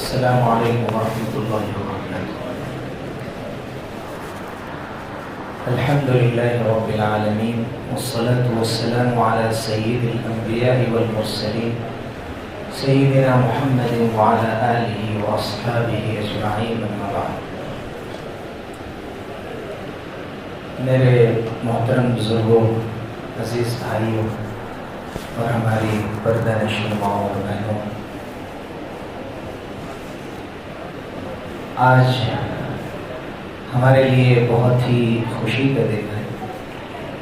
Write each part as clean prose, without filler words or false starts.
السلام علیکم ورحمۃ اللہ وبرکاتہ۔ الحمد للہ رب العالمین والصلاة والسلام علی سید الانبیاء والمرسلین سیدنا محمد وعلی آلہ واصحابہ اجمعین، اما بعد۔ میرے محترم بزرگوں، عزیز بھائیوں اور ہماری پردہ نشین ماؤں اور بہنوں، آج ہمارے لیے بہت ہی خوشی کا دن ہے،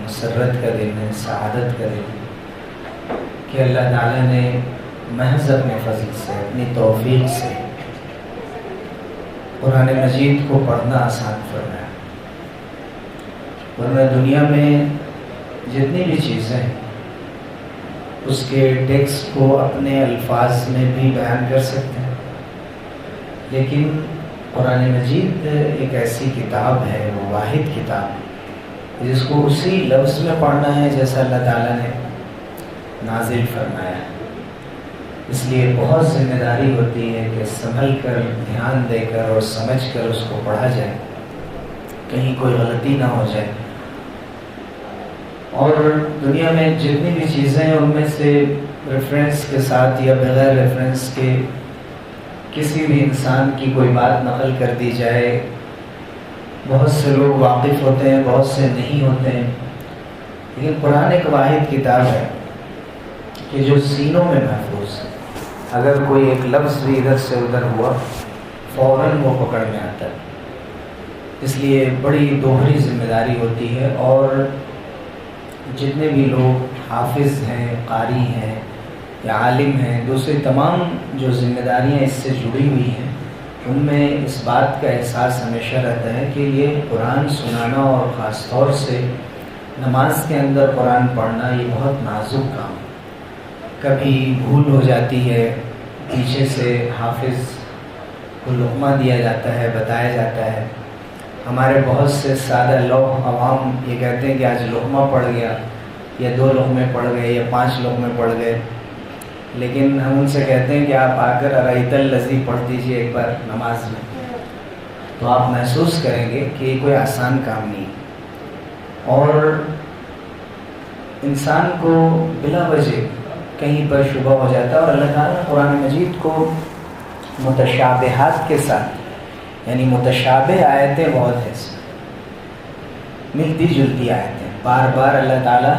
مسرت کا دن ہے، سعادت کا دن ہے کہ اللہ تعالیٰ نے محض اپنے فضل سے، اپنی توفیق سے قرآن مجید کو پڑھنا آسان فرمایا۔ ورنہ دنیا میں جتنی بھی چیزیں ہیں اس کے ٹیکسٹ کو اپنے الفاظ میں بھی بیان کر سکتے ہیں، لیکن قرآن مجید ایک ایسی کتاب ہے، وہ واحد کتاب ہے جس کو اسی لفظ میں پڑھنا ہے جیسا اللہ تعالیٰ نے نازل فرمایا ہے۔ اس لیے بہت ذمہ داری ہوتی ہے کہ سنبھل کر، دھیان دے کر اور سمجھ کر اس کو پڑھا جائے، کہیں کوئی غلطی نہ ہو جائے۔ اور دنیا میں جتنی بھی چیزیں ہیں ان میں سے ریفرنس کے ساتھ یا بغیر ریفرنس کے کسی بھی انسان کی کوئی بات نقل کر دی جائے، بہت سے لوگ واقف ہوتے ہیں، بہت سے نہیں ہوتے ہیں، لیکن قرآن ایک واحد کتاب ہے کہ جو سینوں میں محفوظ ہے۔ اگر کوئی ایک لفظ بھی ادھر سے ادھر ہوا فوراً وہ پکڑ میں آتا ہے۔ اس لیے بڑی دوہری ذمہ داری ہوتی ہے، اور جتنے بھی لوگ حافظ ہیں، قاری ہیں یا عالم ہیں، دوسری تمام جو ذمہ داریاں اس سے جڑی ہوئی ہیں، ان میں اس بات کا احساس ہمیشہ رہتا ہے کہ یہ قرآن سنانا اور خاص طور سے نماز کے اندر قرآن پڑھنا یہ بہت نازک کام ہے۔ کبھی بھول ہو جاتی ہے، پیچھے سے حافظ کو لقمہ دیا جاتا ہے، بتایا جاتا ہے۔ ہمارے بہت سے سادہ لوگ عوام یہ کہتے ہیں کہ آج لقمہ پڑ گیا، یا 2 لقمے پڑ گئے، یا 5 لقمے پڑ گئے، لیکن ہم ان سے کہتے ہیں کہ آپ آ کر ارایت الذی پڑھ دیجئے ایک بار نماز میں، تو آپ محسوس کریں گے کہ یہ کوئی آسان کام نہیں۔ اور انسان کو بلا وجہ کہیں پر شبہ ہو جاتا ہے، اور اللہ تعالیٰ قرآن مجید کو متشابہات کے ساتھ، یعنی متشابہ آیتیں بہت ہیں، ملتی جلتی آیتیں، بار بار اللہ تعالیٰ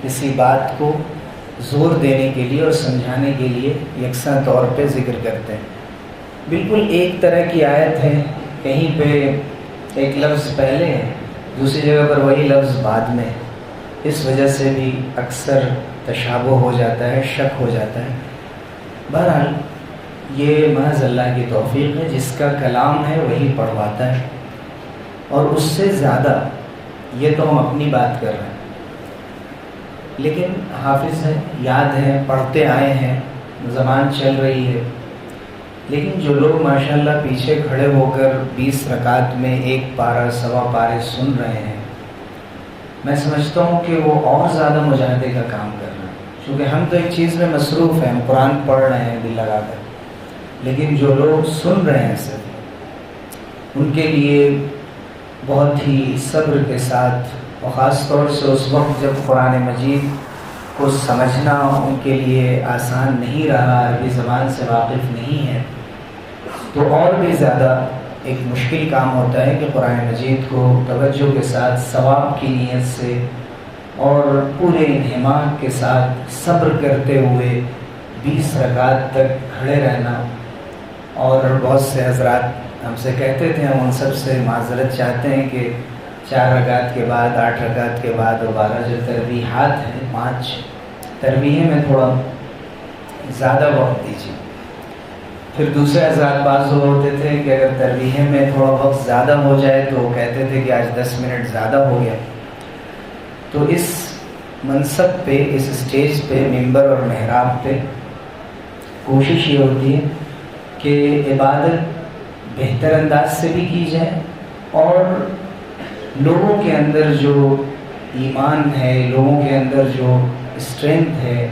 کسی بات کو زور دینے کے لیے اور سمجھانے کے لیے یکساں طور پہ ذکر کرتے ہیں۔ بالکل ایک طرح کی آیت ہے، کہیں پہ ایک لفظ پہلے ہے، دوسری جگہ پر وہی لفظ بعد میں ہے، اس وجہ سے بھی اکثر تشابہ ہو جاتا ہے، شک ہو جاتا ہے۔ بہرحال یہ محض اللہ کی توفیق ہے، جس کا کلام ہے وہی پڑھواتا ہے، اور اس سے زیادہ یہ تو ہم اپنی بات کر رہے ہیں، لیکن حافظ ہیں، یاد ہیں، پڑھتے آئے ہیں، زبان چل رہی ہے، لیکن جو لوگ ماشاءاللہ پیچھے کھڑے ہو کر 20 رکعت میں 1 پارہ، 1.25 پارے سن رہے ہیں، میں سمجھتا ہوں کہ وہ اور زیادہ مجاہدے کا کام کر رہے ہیں، کیونکہ ہم تو ایک چیز میں مصروف ہیں، ہم قرآن پڑھ رہے ہیں دل لگا کر، لیکن جو لوگ سن رہے ہیں صرف، ان کے لیے بہت ہی صبر کے ساتھ، اور خاص طور سے اس وقت جب قرآن مجید کو سمجھنا ان کے لیے آسان نہیں رہا، عربی زبان سے واقف نہیں ہے، تو اور بھی زیادہ ایک مشکل کام ہوتا ہے کہ قرآن مجید کو توجہ کے ساتھ، ثواب کی نیت سے اور پورے انہماک کے ساتھ صبر کرتے ہوئے 20 رکعت تک کھڑے رہنا۔ اور بہت سے حضرات ہم سے کہتے تھے، ہم ان سب سے معذرت چاہتے ہیں کہ 4 رکعت کے بعد، 8 رکعت کے بعد دوبارہ جو تربیحات ہیں، 5 تربیحیں میں تھوڑا زیادہ وقت دیجیے۔ پھر دوسرے حضرات بعض ہوتے تھے کہ اگر تربیحیں میں تھوڑا وقت زیادہ ہو جائے تو وہ کہتے تھے کہ آج 10 منٹ زیادہ ہو گیا۔ تو اس منصب پہ، اس اسٹیج پہ، ممبر اور محراب پہ کوشش یہ ہوتی ہے کہ عبادت بہتر انداز سے بھی کی جائے، اور لوگوں کے اندر جو ایمان ہے، لوگوں کے اندر جو اسٹرینتھ ہے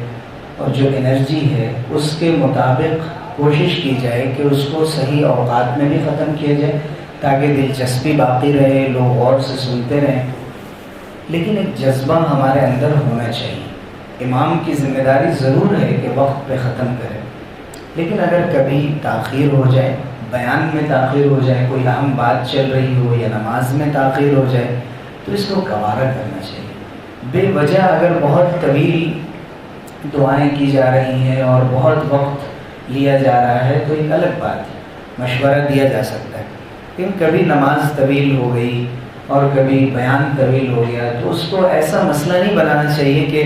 اور جو انرجی ہے، اس کے مطابق کوشش کی جائے کہ اس کو صحیح اوقات میں بھی ختم کیا جائے تاکہ دلچسپی باقی رہے، لوگ غور سے سنتے رہیں، لیکن ایک جذبہ ہمارے اندر ہونا چاہیے۔ امام کی ذمہ داری ضرور ہے کہ وقت پہ ختم کرے، لیکن اگر کبھی تاخیر ہو جائے، بیان میں تاخیر ہو جائے، کوئی اہم بات چل رہی ہو یا نماز میں تاخیر ہو جائے تو اس کو گوارا کرنا چاہیے۔ بے وجہ اگر بہت طویل دعائیں کی جا رہی ہیں اور بہت وقت لیا جا رہا ہے تو ایک الگ بات ہے، مشورہ دیا جا سکتا ہے، لیکن کبھی نماز طویل ہو گئی اور کبھی بیان طویل ہو گیا تو اس کو ایسا مسئلہ نہیں بنانا چاہیے کہ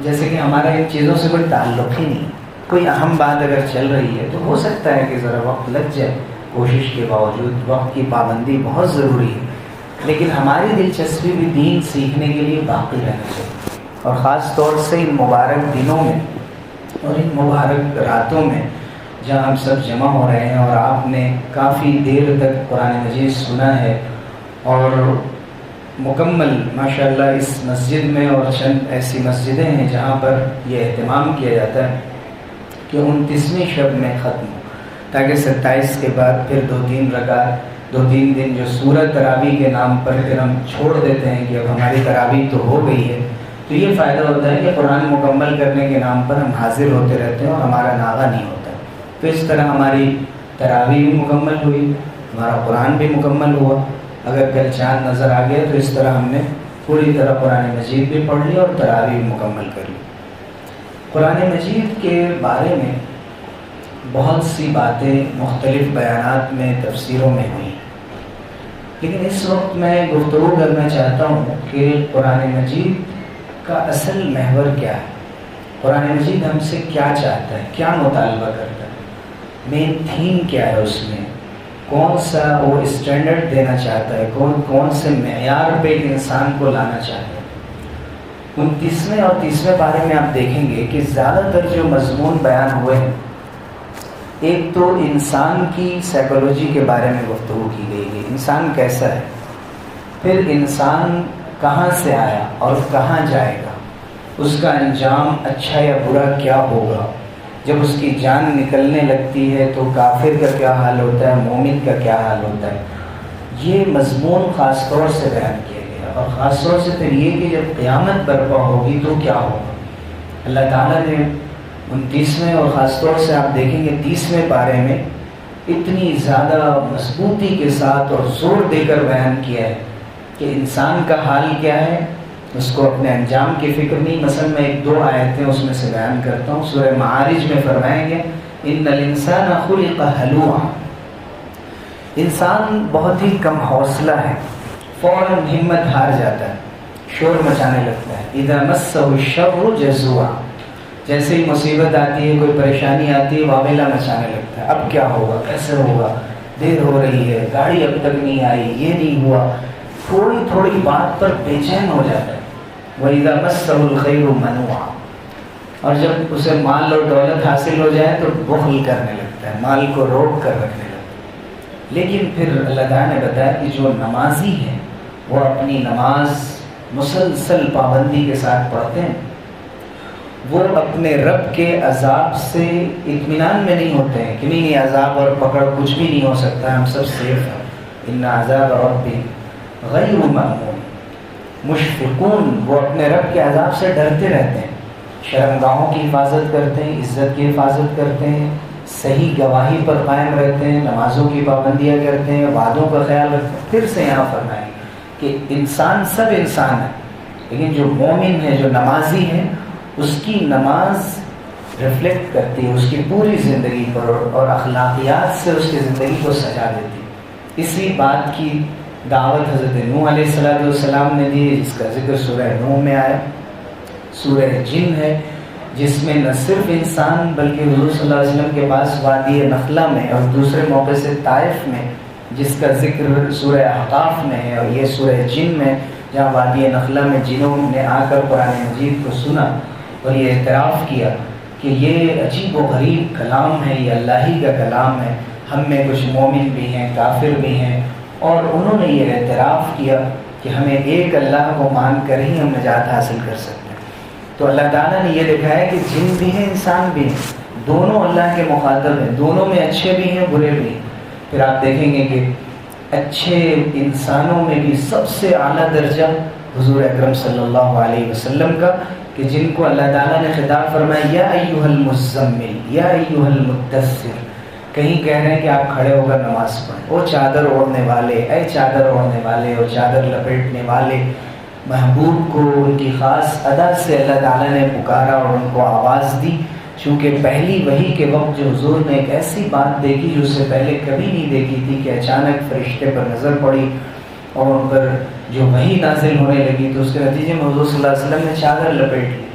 جیسے کہ ہمارا ان چیزوں سے کوئی تعلق ہی نہیں۔ کوئی اہم بات اگر چل رہی ہے تو ہو سکتا ہے کہ ذرا وقت لگ جائے، کوشش کے باوجود وقت کی پابندی بہت ضروری ہے، لیکن ہماری دلچسپی بھی دین سیکھنے کے لیے باقی رہنا چاہیے، اور خاص طور سے ان مبارک دنوں میں اور ان مبارک راتوں میں جہاں ہم سب جمع ہو رہے ہیں اور آپ نے کافی دیر تک قرآن مجید سنا ہے، اور مکمل ماشاءاللہ اس مسجد میں اور چند ایسی مسجدیں ہیں جہاں پر یہ اہتمام کیا جاتا ہے کہ 29ویں شب میں ختم ہو، تاکہ 27 کے بعد پھر 2-3 رکعت 2-3 دن جو سورہ تراویح کے نام پر پھر ہم چھوڑ دیتے ہیں کہ اب ہماری تراویح تو ہو گئی ہے، تو یہ فائدہ ہوتا ہے کہ قرآن مکمل کرنے کے نام پر ہم حاضر ہوتے رہتے ہیں اور ہمارا ناغہ نہیں ہوتا، تو اس طرح ہماری تراویح بھی مکمل ہوئی، ہمارا قرآن بھی مکمل ہوا۔ اگر کل چاند نظر آ گیا تو اس طرح ہم نے پوری طرح قرآن مجید بھی پڑھ لی اور تراویح بھی مکمل کر لی۔ قرآن مجید کے بارے میں بہت سی باتیں مختلف بیانات میں تفسیروں میں ہوئی، لیکن اس وقت میں گفتگو کرنا چاہتا ہوں کہ قرآن مجید کا اصل محور کیا ہے، قرآن مجید ہم سے کیا چاہتا ہے، کیا مطالبہ کرتا ہے، مین تھیم کیا ہے، اس میں کون سا وہ اسٹینڈرڈ دینا چاہتا ہے، کون سے معیار پہ ایک انسان کو لانا چاہتا ہے۔ 29ویں اور 30ویں پارے میں آپ دیکھیں گے کہ زیادہ تر جو مضمون بیان ہوئے ہیں، ایک تو انسان کی سائیکولوجی کے بارے میں گفتگو کی گئی ہے، انسان کیسا ہے، پھر انسان کہاں سے آیا اور کہاں جائے گا، اس کا انجام اچھا یا برا کیا ہوگا، جب اس کی جان نکلنے لگتی ہے تو کافر کا کیا حال ہوتا ہے، مومن کا کیا حال ہوتا ہے، یہ مضمون خاص طور سے بیان کیا گیا، اور خاص طور سے پھر یہ کہ جب قیامت برپا ہوگی تو کیا ہوگا۔ اللہ تعالیٰ نے 29ویں اور خاص طور سے آپ دیکھیں گے 30ویں پارے میں اتنی زیادہ مضبوطی کے ساتھ اور زور دے کر بیان کیا ہے کہ انسان کا حال کیا ہے، اس کو اپنے انجام کی فکر نہیں۔ مثلا میں 1-2 آیتیں اس میں سے بیان کرتا ہوں۔ سورہ معارج میں فرمایا گیا ان الانسان خلق ہلوعا، انسان بہت ہی کم حوصلہ ہے، فوراً ہمت ہار جاتا ہے، شور مچانے لگتا ہے، اذا مسہ الشر جزوعا، جیسے ہی مصیبت آتی ہے، کوئی پریشانی آتی ہے، واویلا مچانے لگتا ہے، اب کیا ہوگا، کیسے ہوگا، دیر ہو رہی ہے، گاڑی اب تک نہیں آئی، یہ نہیں ہوا، تھوڑی بات پر بے چین ہو جاتا ہے۔ وَإِذَا مَسَّهُ الْخَيْرُ مَنُوعًا، اور جب اسے مال اور دولت حاصل ہو جائے تو بخل کرنے لگتا ہے، مال کو روک کر رکھنے لگتا ہے۔ لیکن پھر اللہ تعالیٰ نے بتایا کہ جو نمازی ہیں وہ اپنی نماز مسلسل پابندی کے ساتھ پڑھتے ہیں، وہ اپنے رب کے عذاب سے اطمینان میں نہیں ہوتے ہیں کہ نہیں عذاب اور پکڑ کچھ بھی نہیں ہو سکتا، ہم سب سیف ہیں، ان عذاب ربی غیر مأمون، مشفقون، وہ اپنے رب کے عذاب سے ڈرتے رہتے ہیں، شرمگاہوں کی حفاظت کرتے ہیں، عزت کی حفاظت کرتے ہیں، صحیح گواہی پر قائم رہتے ہیں، نمازوں کی پابندیاں کرتے ہیں، وعدوں کا خیال رکھتے ہیں۔ پھر سے یہاں فرمائیں کہ انسان سب انسان ہے، لیکن جو مومن ہے، جو نمازی ہے، اس کی نماز ریفلیکٹ کرتی ہے اس کی پوری زندگی پر، اور اخلاقیات سے اس کی زندگی کو سجا دیتی ہے۔ اسی بات کی دعوت حضرت نوح علیہ السلام نے دی، جس کا ذکر سورہ نوح میں آیا۔ سورہ جن ہے جس میں نہ صرف انسان بلکہ حضور صلی اللہ علیہ وسلم کے پاس وادی نخلا میں اور دوسرے موقع سے طائف میں، جس کا ذکر سورہ احقاف میں ہے، اور یہ سورہ جن میں جہاں وادی نخلا میں جنوں نے آ کر قرآن مجید کو سنا اور یہ اعتراف کیا کہ یہ عجیب و غریب کلام ہے، یہ اللہ ہی کا کلام ہے، ہم میں کچھ مومن بھی ہیں، کافر بھی ہیں، اور انہوں نے یہ اعتراف کیا کہ ہمیں ایک اللہ کو مان کر ہی ہم نجات حاصل کر سکتے ہیں۔ تو اللہ تعالیٰ نے یہ دکھایا کہ جن بھی ہیں، انسان بھی ہیں، دونوں اللہ کے مخاطب ہیں، دونوں میں اچھے بھی ہیں برے بھی ہیں۔ پھر آپ دیکھیں گے کہ اچھے انسانوں میں بھی سب سے اعلیٰ درجہ حضور اکرم صلی اللہ علیہ وسلم کا، کہ جن کو اللہ تعالیٰ نے خطاب فرمایا یا ایھا المزمل یا ایھا المدثر، کہیں کہہ رہے ہیں کہ آپ کھڑے ہو کر نماز پڑھیں، او چادر اوڑھنے والے، اے چادر اوڑھنے والے اور چادر لپیٹنے والے۔ محبوب کو ان کی خاص ادا سے اللہ تعالیٰ نے پکارا اور ان کو آواز دی، چونکہ پہلی وحی کے وقت جو حضور نے ایک ایسی بات دیکھی جو اس سے پہلے کبھی نہیں دیکھی تھی، کہ اچانک فرشتے پر نظر پڑی اور ان پر جو وحی نازل ہونے لگی، تو اس کے نتیجے میں حضور صلی اللہ علیہ وسلم نے چادر لپیٹ لی۔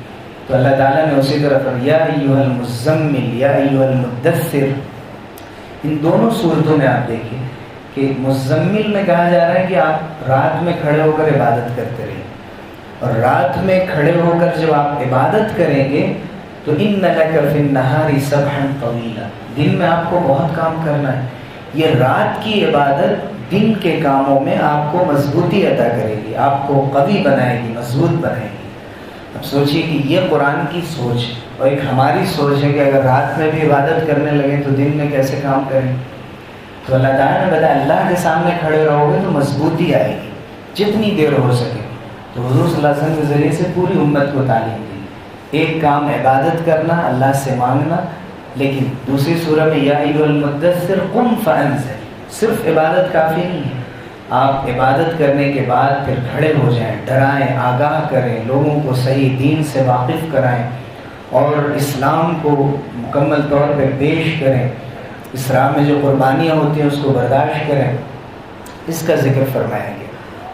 تو اللہ تعالیٰ نے اسی طرح یا ایھا المزمل یا ایھا المدثر، ان دونوں صورتوں میں آپ دیکھیں کہ مزمل میں کہا جا رہا ہے کہ آپ رات میں کھڑے ہو کر عبادت کرتے رہیں، اور رات میں کھڑے ہو کر جب آپ عبادت کریں گے تو ان لک فی النہار سبحا طویلا، دن میں آپ کو بہت کام کرنا ہے۔ یہ رات کی عبادت دن کے کاموں میں آپ کو مضبوطی عطا کرے گی، آپ کو قوی بنائے گی، مضبوط بنائے گی۔ اب سوچئے کہ یہ قرآن کی سوچ ہے، اور ایک ہماری سوچ ہے کہ اگر رات میں بھی عبادت کرنے لگیں تو دن میں کیسے کام کریں۔ تو اللہ تعالیٰ نے بتایا اللہ کے سامنے کھڑے رہو گے تو مضبوطی آئے گی جتنی دیر ہو سکے۔ تو حضور صلی اللہ علیہ وسلم کے ذریعے سے پوری امت کو تعلیم دی، ایک کام عبادت کرنا، اللہ سے مانگنا، لیکن دوسری سورہ میں یا ایھا المدثر قم فانذر، صرف عبادت کافی نہیں ہے، آپ عبادت کرنے کے بعد پھر کھڑے ہو جائیں، ڈرائیں، آگاہ کریں، لوگوں کو صحیح دین سے واقف کرائیں اور اسلام کو مکمل طور پہ پیش کریں، اسلام میں جو قربانیاں ہوتی ہیں اس کو برداشت کریں۔ اس کا ذکر فرمایا گیا۔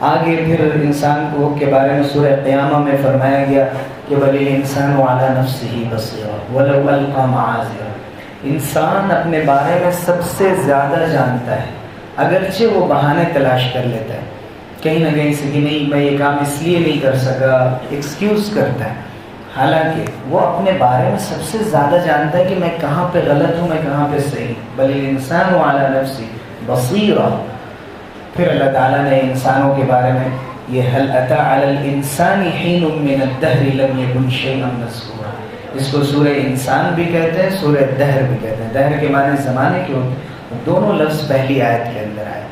آگے پھر انسان کو کے بارے میں سورہ قیامہ میں فرمایا گیا کہ بل الانسان علی نفسہ بصیرہ ولو القی معاذرہ، انسان اپنے بارے میں سب سے زیادہ جانتا ہے، اگرچہ وہ بہانے تلاش کر لیتا ہے کہیں نہ کہیں سے کہ نہیں میں یہ کام اس لیے نہیں کر سکا، ایکسکیوز کرتا ہے، حالانکہ وہ اپنے بارے میں سب سے زیادہ جانتا ہے کہ میں کہاں پہ غلط ہوں، میں کہاں پہ صحیح ہوں۔ بل الانسان علی نفسہ بصیرہ۔ پھر اللہ تعالیٰ نے انسانوں کے بارے میں یہ هل اتى على الانسان حين من الدهر لم يكن شيئا مذكورا، اس کو سورہ انسان بھی کہتے ہیں، سورہ دہر بھی کہتے ہیں۔ دہر کے معنی زمانے کے ہوتے ہیں، دونوں لفظ پہلی آیت کے اندر آیا،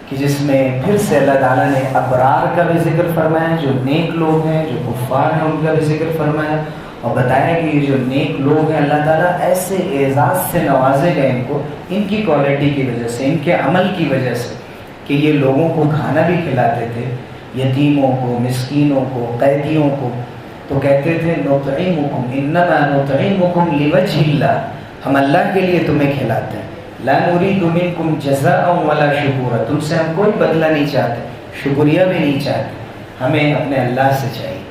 کہ جس میں پھر سے اللہ تعالیٰ نے ابرار کا بھی ذکر فرمایا، جو نیک لوگ ہیں، جو کفار ہیں، ان کا بھی ذکر فرمایا، اور بتایا کہ یہ جو نیک لوگ ہیں اللہ تعالیٰ ایسے اعزاز سے نوازے گئے ان کو، ان کی کوالٹی کی وجہ سے، ان کے عمل کی وجہ سے، کہ یہ لوگوں کو کھانا بھی کھلاتے تھے، یتیموں کو، مسکینوں کو، قیدیوں کو، تو کہتے تھے نطعمکم انما نطعمکم لوجہ اللہ، ہم اللہ کے لیے تمہیں کھلاتے ہیں، لا نرید منکم جزاء ولا شکورا، تم سے ہم کوئی بدلہ نہیں چاہتے، شکریہ بھی نہیں چاہتے، ہمیں اپنے اللہ سے چاہیے۔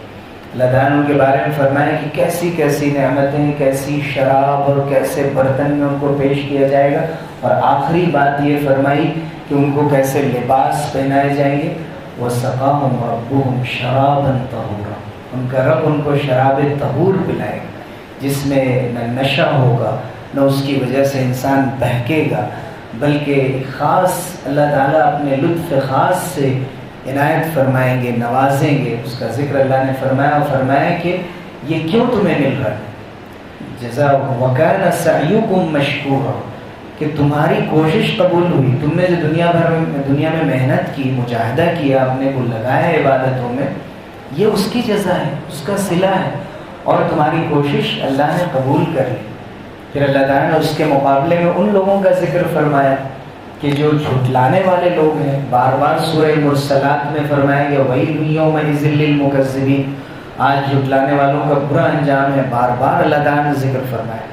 اللہ تعالیٰ کے بارے میں فرمایا کہ کیسی کیسی نعمتیں، کیسی شراب اور کیسے برتن میں ان کو پیش کیا جائے گا، اور آخری بات یہ فرمائی کہ ان کو کیسے لباس پہنائے جائیں گے، وَسَقَاهُمْ رَبُّهُمْ شَرَابًا طَهُورًا، ان کا رب ان کو شراب طہور پلائے گا، جس میں نہ نشہ ہوگا، نہ اس کی وجہ سے انسان بہکے گا، بلکہ ایک خاص اللہ تعالیٰ اپنے لطف خاص سے عنایت فرمائیں گے، نوازیں گے۔ اس کا ذکر اللہ نے فرمایا، اور فرمایا کہ یہ کیوں تمہیں مل رہا ہے، جزاء وَكَانَ سَعْيُكُمْ مَشْكُورًا، کہ تمہاری کوشش قبول ہوئی، تم نے جو دنیا میں محنت کی، مجاہدہ کیا، اپنے کو لگایا عبادتوں میں، یہ اس کی جزا ہے، اس کا صلہ ہے، اور تمہاری کوشش اللہ نے قبول کر لی۔ پھر اللہ تعالیٰ نے اس کے مقابلے میں ان لوگوں کا ذکر فرمایا کہ جو جھٹلانے والے لوگ ہیں، بار بار سورہ مرسلات میں فرمایا گیا وَيْلٌ يَوْمَئِذٍ لِّلْمُكَذِّبِينَ، آج جھٹلانے والوں کا برا انجام ہے، بار بار اللہ تعالیٰ نے ذکر فرمایا۔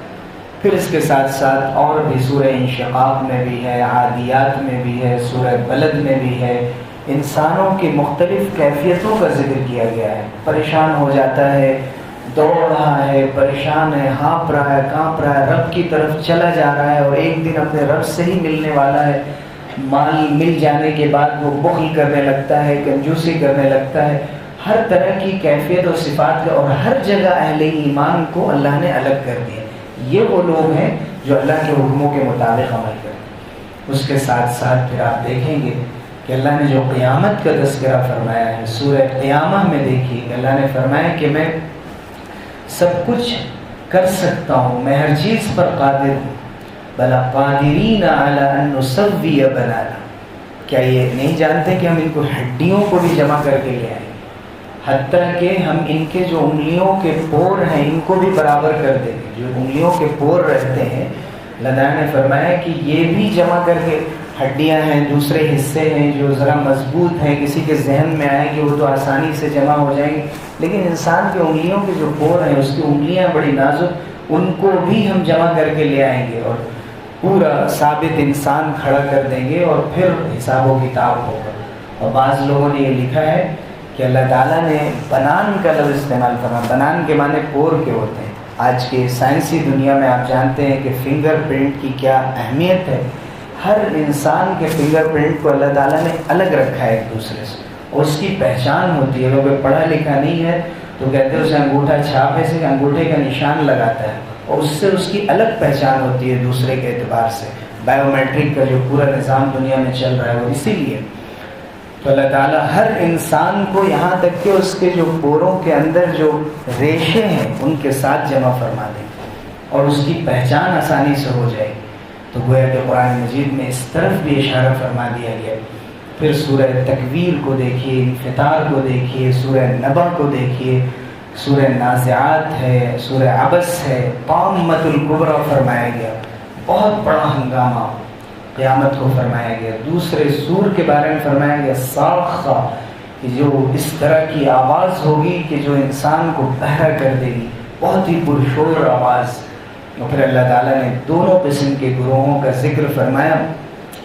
پھر اس کے ساتھ ساتھ اور بھی سورہ انشقاق میں بھی ہے، عادیات میں بھی ہے، سورہ بلد میں بھی ہے، انسانوں کی مختلف کیفیتوں کا ذکر کیا گیا ہے۔ پریشان ہو جاتا ہے، دوڑ رہا ہے، پریشان ہے، ہانپ رہا ہے، کانپ رہا ہے، رب کی طرف چلا جا رہا ہے، اور ایک دن اپنے رب سے ہی ملنے والا ہے۔ مال مل جانے کے بعد وہ بخل کرنے لگتا ہے، کنجوسی کرنے لگتا ہے، ہر طرح کی کیفیت و صفات کا، اور ہر جگہ اہل ایمان کو اللہ نے الگ کر دیا۔ یہ وہ لوگ ہیں جو اللہ کے حکموں کے مطابق عمل کرتے ہیں۔ اس کے ساتھ ساتھ پھر آپ دیکھیں گے کہ اللہ نے جو قیامت کا تذکرہ فرمایا ہے، سورہ قیامہ میں دیکھیے کہ اللہ نے فرمایا کہ میں سب کچھ کر سکتا ہوں، میں ہر چیز پر قادر ہوں، بلا قادرین علی ان نسوی بنانا. کیا یہ نہیں جانتے کہ ہم ان کو ہڈیوں کو بھی جمع کر کے لے آئیں، حتیٰ کہ ہم ان کے جو انگلیوں کے پور ہیں ان کو بھی برابر کر دیں گے. جو انگلیوں کے پور رہتے ہیں، اللہ تعالیٰ نے فرمایا کہ یہ بھی جمع کر کے، ہڈیاں ہیں، دوسرے حصے ہیں جو ذرا مضبوط ہیں، کسی کے ذہن میں آئے کہ وہ تو آسانی سے جمع ہو جائیں گے، لیکن انسان کے انگلیوں کے جو پور ہیں، اس کی انگلیاں بڑی نازک، ان کو بھی ہم جمع کر کے لے آئیں گے اور پورا ثابت انسان کھڑا کر دیں گے اور پھر حساب و کتاب ہوگا. اور بعض لوگوں نے یہ لکھا ہے کہ اللہ تعالیٰ نے بنان کا لفظ استعمال کرنا. بنان کے معنی پور کے ہوتے ہیں. آج کے سائنسی دنیا میں آپ جانتے ہیں کہ فنگر پرنٹ کی کیا اہمیت ہے. ہر انسان کے فنگر پرنٹ کو اللہ تعالیٰ نے الگ رکھا ہے ایک دوسرے سے، اور اس کی پہچان ہوتی ہے. اگر کوئی پڑھا لکھا نہیں ہے تو کہتے ہیں اسے انگوٹھا چھاپ ہے، سے انگوٹھے کا نشان لگاتا ہے اور اس سے اس کی الگ پہچان ہوتی ہے دوسرے کے اعتبار سے. بائیو میٹرک کا جو پورا نظام دنیا میں چل رہا ہے وہ اسی لیے. تو اللہ تعالیٰ ہر انسان کو یہاں تک کہ اس کے جو پوروں کے اندر جو ریشے ہیں ان کے ساتھ جمع فرما دیں اور اس کی پہچان آسانی سے ہو جائے. تو گویا کہ قرآن مجید میں اس طرف بھی اشارہ فرما دیا گیا. پھر سورہ تکویر کو دیکھیے، انفطار کو دیکھیے، سورہ نبا کو دیکھیے، سورہ نازعات ہے، سورہ عبس ہے، طامۃ الکبریٰ فرمایا گیا، بہت بڑا ہنگامہ قیامت کو فرمایا گیا. دوسرے سور کے بارے میں فرمایا گیا صاخہ، کہ جو اس طرح کی آواز ہوگی کہ جو انسان کو بہرا کر دے گی، بہت ہی پرشور آواز. اور پھر اللہ تعالیٰ نے دونوں قسم کے گروہوں کا ذکر فرمایا.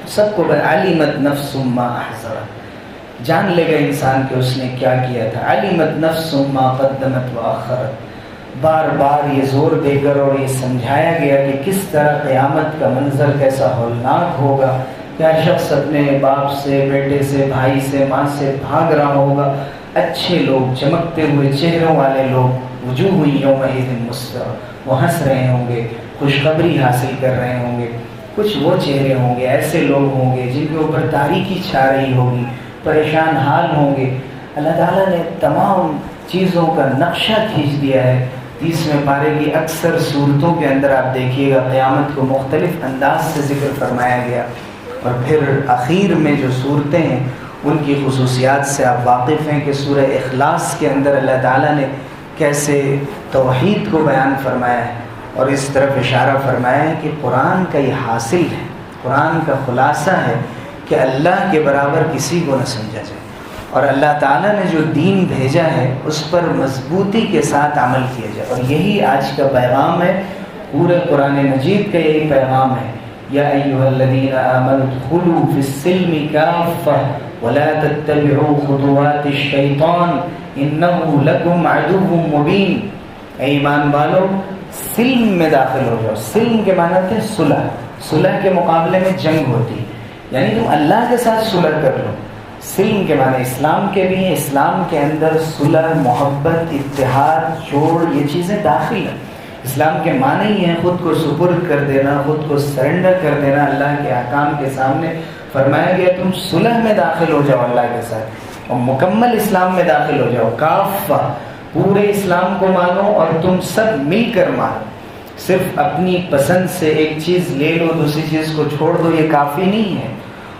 سب کو علمت نفس ما احضرت، جان لے گا انسان کہ اس نے کیا کیا تھا. علمت نفس ما قدمت واخرت، بار بار یہ زور دے کر اور یہ سمجھایا گیا کہ کس طرح قیامت کا منظر کیسا ہولناک ہوگا. کیا شخص اپنے باپ سے، بیٹے سے، بھائی سے، ماں سے بھاگ رہا ہوگا. اچھے لوگ، چمکتے ہوئے چہروں والے لوگ، وجوہ یومئذ مسفرہ، وہ ہنس رہے ہوں گے، خوشخبری حاصل کر رہے ہوں گے. کچھ وہ چہرے ہوں گے، ایسے لوگ ہوں گے جن کے اوپر تاریکی چھا رہی ہوگی، پریشان حال ہوں گے. اللہ تعالیٰ نے تمام چیزوں کا نقشہ کھینچ دیا ہے. 30ویں پارے کی اکثر صورتوں کے اندر آپ دیکھیے گا قیامت کو مختلف انداز سے ذکر فرمایا گیا. اور پھر اخیر میں جو صورتیں ہیں ان کی خصوصیات سے آپ واقف ہیں کہ سورہ اخلاص کے اندر اللہ تعالیٰ نے کیسے توحید کو بیان فرمایا ہے اور اس طرف اشارہ فرمایا ہے کہ قرآن کا یہ حاصل ہے، قرآن کا خلاصہ ہے کہ اللہ کے برابر کسی کو نہ سمجھا جائے، اور اللہ تعالیٰ نے جو دین بھیجا ہے اس پر مضبوطی کے ساتھ عمل کیا جائے. اور یہی آج کا پیغام ہے، پورے قرآن مجید کا یہی پیغام ہے. یا ایھا الذین آمنوا ادخلوا فی السلم کافۃ ولا تتبعوا خطوات الشیطان انہ لکم عدو مبین. اے ایمان والو، سلم میں داخل ہو جاؤ. سلم کے معنی تھے صلح. صلح کے مقابلے میں جنگ ہوتی، یعنی تم اللہ کے ساتھ صلح کر لو. سلم کے معنی اسلام کے بھی ہیں. اسلام کے اندر صلح، محبت، اتحاد، جوڑ، یہ چیزیں داخل ہیں. اسلام کے معنی ہی ہیں خود کو سپرد کر دینا، خود کو سرنڈر کر دینا اللہ کے احکام کے سامنے. فرمایا گیا تم صلح میں داخل ہو جاؤ اللہ کے ساتھ اور مکمل اسلام میں داخل ہو جاؤ. کافہ، پورے اسلام کو مانو اور تم سب مل کر مانو. صرف اپنی پسند سے ایک چیز لے لو، دوسری چیز کو چھوڑ دو، یہ کافی نہیں ہے.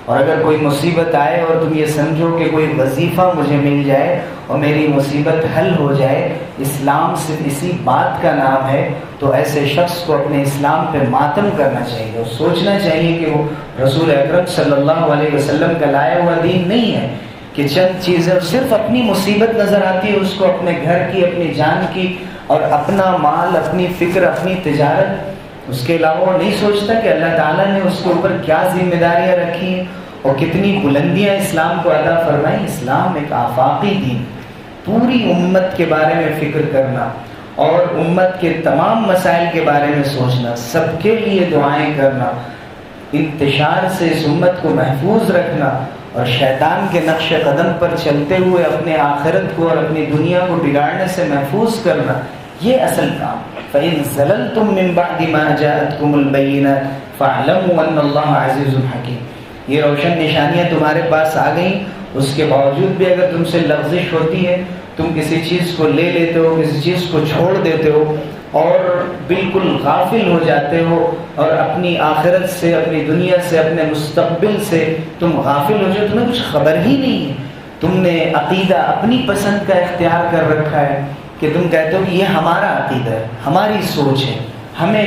اور اگر کوئی مصیبت آئے اور تم یہ سمجھو کہ کوئی وظیفہ مجھے مل جائے اور میری مصیبت حل ہو جائے، اسلام صرف اسی بات کا نام ہے، تو ایسے شخص کو اپنے اسلام پہ ماتم کرنا چاہیے اور سوچنا چاہیے کہ وہ رسول اکرم صلی اللہ علیہ وسلم کا لایا ہوا دین نہیں ہے کہ چند چیزیں صرف اپنی مصیبت نظر آتی ہے اس کو، اپنے گھر کی، اپنی جان کی اور اپنا مال، اپنی فکر، اپنی تجارت. اس کے علاوہ وہ نہیں سوچتا کہ اللہ تعالیٰ نے اس کے اوپر کیا ذمہ داریاں رکھی ہیں اور کتنی بلندیاں اسلام کو عطا فرمائی. اسلام ایک آفاقی دین، پوری امت کے بارے میں فکر کرنا اور امت کے تمام مسائل کے بارے میں سوچنا، سب کے لیے دعائیں کرنا، انتشار سے اس امت کو محفوظ رکھنا اور شیطان کے نقش قدم پر چلتے ہوئے اپنے آخرت کو اور اپنی دنیا کو بگاڑنے سے محفوظ کرنا، یہ اصل کام. فَإِن زَلَلْتُم مِّن بَعْدِ مَا جَاءَتْكُمُ الْبَيِّنَاتُ فَاعْلَمُوا أَنَّ اللَّهَ عَزِيزٌ حَكِيمٌ. یہ روشن نشانیاں تمہارے پاس آ گئیں، اس کے باوجود بھی اگر تم سے لغزش ہوتی ہے، تم کسی چیز کو لے لیتے ہو، کسی چیز کو چھوڑ دیتے ہو، اور بالکل غافل ہو جاتے ہو اور اپنی آخرت سے، اپنی دنیا سے، اپنے مستقبل سے تم غافل ہو جاؤ، تمہیں کچھ خبر ہی نہیں ہے. تم نے عقیدہ اپنی پسند کا اختیار کر رکھا ہے کہ تم کہتے ہو کہ یہ ہمارا عقیدہ ہے، ہماری سوچ ہے. ہمیں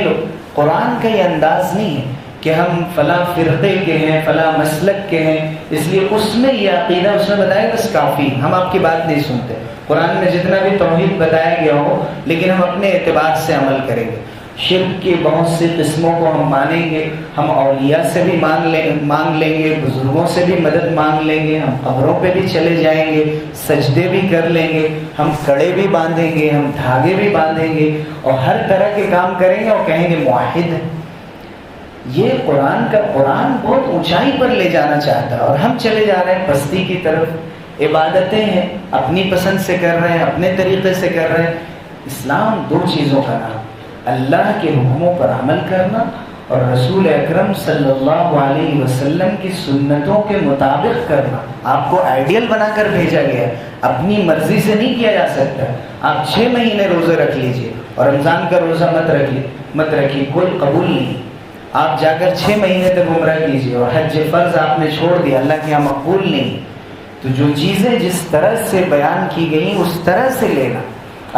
قرآن کا یہ انداز نہیں ہے کہ ہم فلاں فرقے کے ہیں، فلاں مسلک کے ہیں، اس لیے اس میں یہ عقیدہ اس نے بتایا بس کافی، ہم آپ کی بات نہیں سنتے. قرآن میں جتنا بھی توحید بتایا گیا ہو لیکن ہم اپنے اعتبار سے عمل کریں گے. شرک کی بہت سی قسموں کو ہم مانیں گے، ہم اولیاء سے بھی مانگ لیں گے، بزرگوں سے بھی مدد مانگ لیں گے، ہم قبروں پہ بھی چلے جائیں گے، سجدے بھی کر لیں گے، ہم کڑے بھی باندھیں گے، ہم دھاگے بھی باندھیں گے اور ہر طرح کے کام کریں گے اور کہیں گے موحد ہے. یہ قرآن بہت اونچائی پر لے جانا چاہتا ہے اور ہم چلے جا رہے ہیں پستی کی طرف. عبادتیں ہیں اپنی پسند سے کر رہے ہیں، اپنے طریقے سے کر رہے ہیں. اسلام دو چیزوں کا نام، اللہ کے حکموں پر عمل کرنا اور رسول اکرم صلی اللہ علیہ وسلم کی سنتوں کے مطابق کرنا. آپ کو آئیڈیل بنا کر بھیجا گیا ہے، اپنی مرضی سے نہیں کیا جا سکتا. آپ 6 مہینے روزے رکھ لیجئے اور رمضان کا روزہ مت رکھیے، کوئی قبول نہیں. آپ جا کر 6 مہینے تک عمرہ کیجئے اور حج فرض آپ نے چھوڑ دیا، اللہ کے یہاں مقبول نہیں. تو جو چیزیں جس طرح سے بیان کی گئیں اس طرح سے لینا.